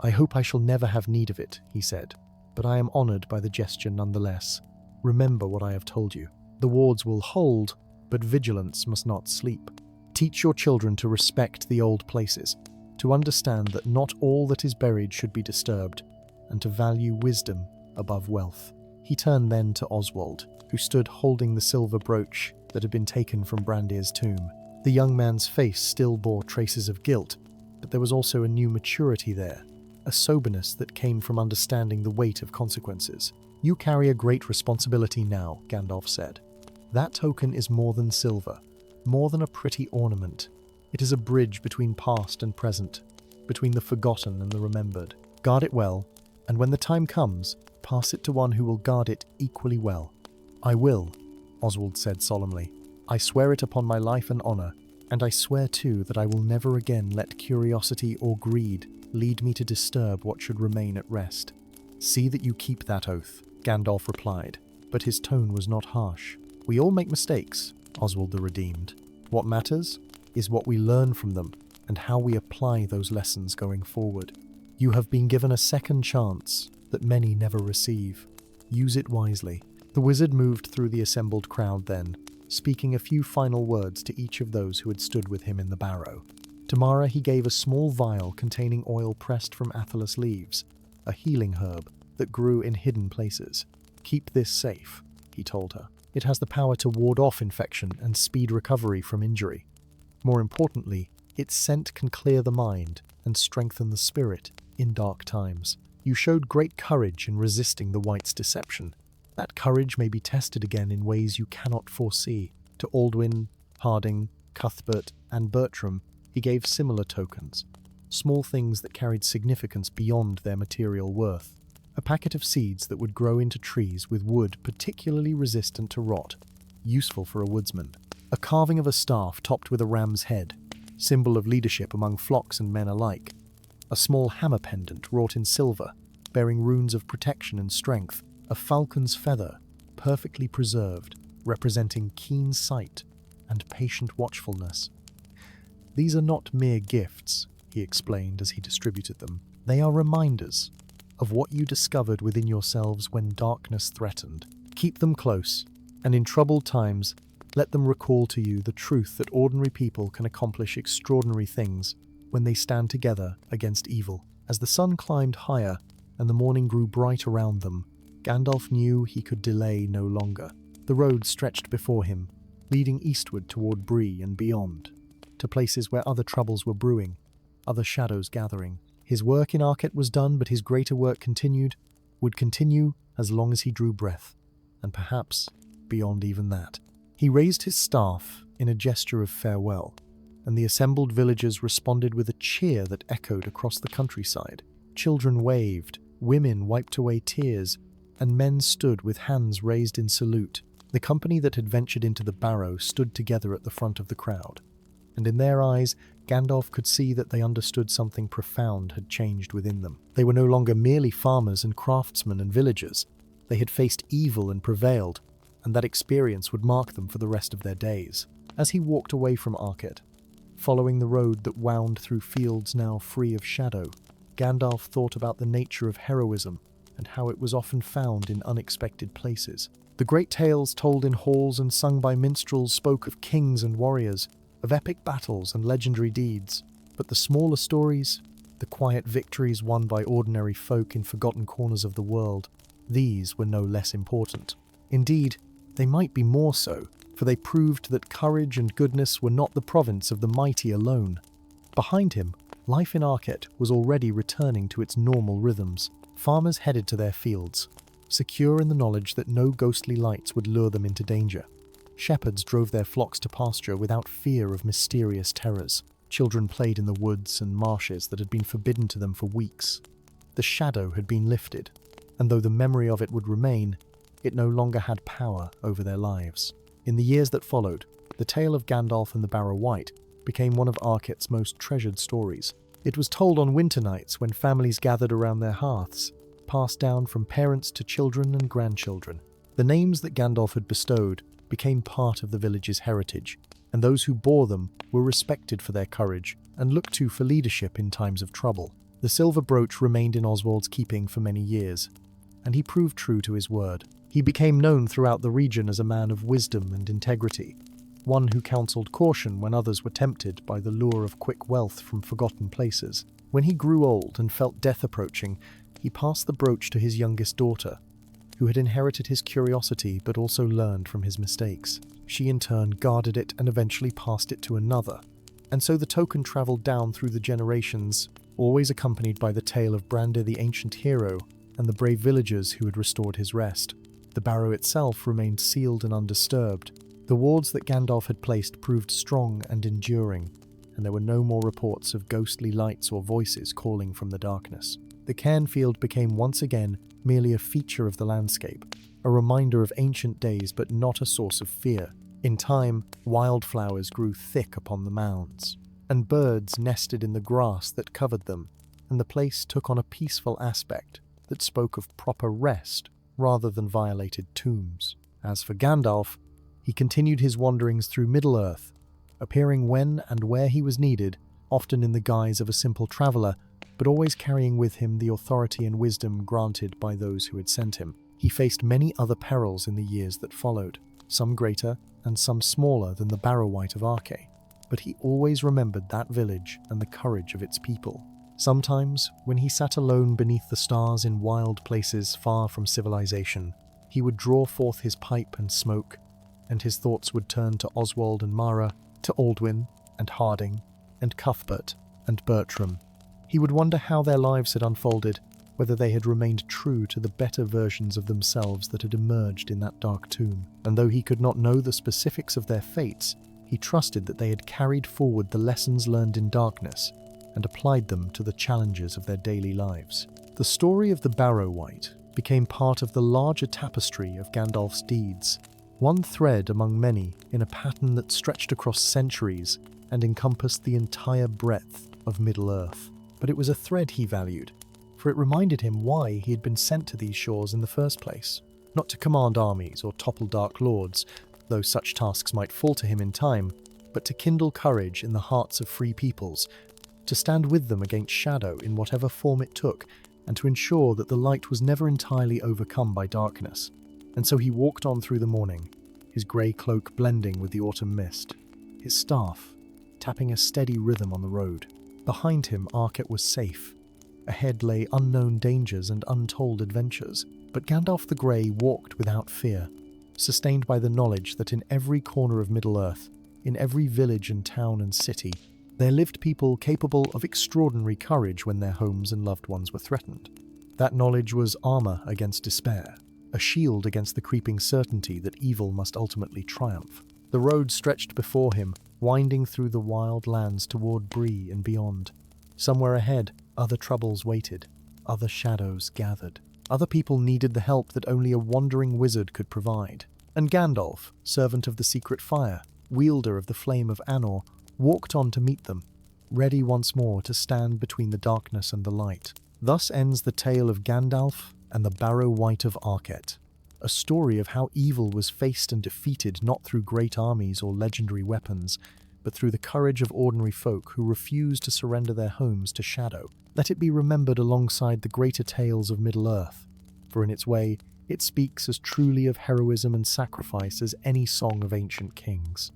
"I hope I shall never have need of it," he said, "but I am honored by the gesture nonetheless. Remember what I have told you. The wards will hold, but vigilance must not sleep. Teach your children to respect the old places, to understand that not all that is buried should be disturbed, and to value wisdom above wealth. He turned then to Oswald, who stood holding the silver brooch that had been taken from Brandir's tomb. The young man's face still bore traces of guilt, but there was also a new maturity there, a soberness that came from understanding the weight of consequences. "You carry a great responsibility now," Gandalf said. "That token is more than silver, more than a pretty ornament. It is a bridge between past and present, between the forgotten and the remembered. Guard it well, and when the time comes, pass it to one who will guard it equally well." "I will," Oswald said solemnly. "I swear it upon my life and honour, and I swear too that I will never again let curiosity or greed lead me to disturb what should remain at rest." "See that you keep that oath," Gandalf replied, but his tone was not harsh. "We all make mistakes," Oswald the Redeemed. "What matters is what we learn from them and how we apply those lessons going forward. You have been given a second chance that many never receive. Use it wisely." The wizard moved through the assembled crowd then, speaking a few final words to each of those who had stood with him in the barrow. To Mara he gave a small vial containing oil pressed from athelas leaves, a healing herb that grew in hidden places. "Keep this safe," he told her. "It has the power to ward off infection and speed recovery from injury. More importantly, its scent can clear the mind and strengthen the spirit in dark times. You showed great courage in resisting the White's deception. That courage may be tested again in ways you cannot foresee." To Aldwyn, Harding, Cuthbert, and Bertram, he gave similar tokens, small things that carried significance beyond their material worth. A packet of seeds that would grow into trees with wood particularly resistant to rot, useful for a woodsman. A carving of a staff topped with a ram's head, symbol of leadership among flocks and men alike. A small hammer pendant wrought in silver, bearing runes of protection and strength. A falcon's feather, perfectly preserved, representing keen sight and patient watchfulness. "These are not mere gifts," he explained as he distributed them. "They are reminders of what you discovered within yourselves when darkness threatened. Keep them close, and in troubled times, let them recall to you the truth that ordinary people can accomplish extraordinary things when they stand together against evil." As the sun climbed higher and the morning grew bright around them, Gandalf knew he could delay no longer. The road stretched before him, leading eastward toward Bree and beyond, to places where other troubles were brewing, other shadows gathering. His work in Archet was done, but his greater work would continue as long as he drew breath, and perhaps beyond even that. He raised his staff in a gesture of farewell, and the assembled villagers responded with a cheer that echoed across the countryside. Children waved, women wiped away tears, and men stood with hands raised in salute. The company that had ventured into the barrow stood together at the front of the crowd, and in their eyes Gandalf could see that they understood something profound had changed within them. They were no longer merely farmers and craftsmen and villagers. They had faced evil and prevailed, and that experience would mark them for the rest of their days. As he walked away from Archet, following the road that wound through fields now free of shadow, Gandalf thought about the nature of heroism and how it was often found in unexpected places. The great tales told in halls and sung by minstrels spoke of kings and warriors, of epic battles and legendary deeds. But the smaller stories, the quiet victories won by ordinary folk in forgotten corners of the world, these were no less important. Indeed, they might be more so, for they proved that courage and goodness were not the province of the mighty alone. Behind him, life in Archet was already returning to its normal rhythms. Farmers headed to their fields, secure in the knowledge that no ghostly lights would lure them into danger. Shepherds drove their flocks to pasture without fear of mysterious terrors. Children played in the woods and marshes that had been forbidden to them for weeks. The shadow had been lifted, and though the memory of it would remain, it no longer had power over their lives. In the years that followed, the tale of Gandalf and the Barrow White became one of Archet's most treasured stories. It was told on winter nights when families gathered around their hearths, passed down from parents to children and grandchildren. The names that Gandalf had bestowed became part of the village's heritage, and those who bore them were respected for their courage and looked to for leadership in times of trouble. The silver brooch remained in Oswald's keeping for many years, and he proved true to his word. He became known throughout the region as a man of wisdom and integrity, one who counseled caution when others were tempted by the lure of quick wealth from forgotten places. When he grew old and felt death approaching, he passed the brooch to his youngest daughter, who had inherited his curiosity but also learned from his mistakes. She in turn guarded it and eventually passed it to another. And so the token travelled down through the generations, always accompanied by the tale of Brandir the ancient hero and the brave villagers who had restored his rest. The barrow itself remained sealed and undisturbed. The wards that Gandalf had placed proved strong and enduring, and there were no more reports of ghostly lights or voices calling from the darkness. The cairnfield became once again merely a feature of the landscape, a reminder of ancient days but not a source of fear. In time, wildflowers grew thick upon the mounds, and birds nested in the grass that covered them, and the place took on a peaceful aspect that spoke of proper rest rather than violated tombs. As for Gandalf, he continued his wanderings through Middle-earth, appearing when and where he was needed, often in the guise of a simple traveller, but always carrying with him the authority and wisdom granted by those who had sent him. He faced many other perils in the years that followed, some greater and some smaller than the Barrow-wight of Archet, but he always remembered that village and the courage of its people. Sometimes, when he sat alone beneath the stars in wild places far from civilization, he would draw forth his pipe and smoke, and his thoughts would turn to Oswald and Mara, to Aldwyn and Harding and Cuthbert and Bertram. He would wonder how their lives had unfolded, whether they had remained true to the better versions of themselves that had emerged in that dark tomb. And though he could not know the specifics of their fates, he trusted that they had carried forward the lessons learned in darkness and applied them to the challenges of their daily lives. The story of the Barrow-wight became part of the larger tapestry of Gandalf's deeds, one thread among many in a pattern that stretched across centuries and encompassed the entire breadth of Middle-earth. But it was a thread he valued, for it reminded him why he had been sent to these shores in the first place. Not to command armies or topple dark lords, though such tasks might fall to him in time, but to kindle courage in the hearts of free peoples, to stand with them against shadow in whatever form it took, and to ensure that the light was never entirely overcome by darkness. And so he walked on through the morning, his grey cloak blending with the autumn mist, his staff tapping a steady rhythm on the road. Behind him, Archet was safe. Ahead lay unknown dangers and untold adventures, but Gandalf the Grey walked without fear, sustained by the knowledge that in every corner of Middle-earth, in every village and town and city, there lived people capable of extraordinary courage when their homes and loved ones were threatened. That knowledge was armour against despair, a shield against the creeping certainty that evil must ultimately triumph. The road stretched before him, winding through the wild lands toward Bree and beyond. Somewhere ahead, other troubles waited, other shadows gathered. Other people needed the help that only a wandering wizard could provide. And Gandalf, servant of the secret fire, wielder of the flame of Anor, walked on to meet them, ready once more to stand between the darkness and the light. Thus ends the tale of Gandalf and the Barrow-wight of Archet, a story of how evil was faced and defeated not through great armies or legendary weapons, but through the courage of ordinary folk who refused to surrender their homes to shadow. Let it be remembered alongside the greater tales of Middle-earth, for in its way, it speaks as truly of heroism and sacrifice as any song of ancient kings.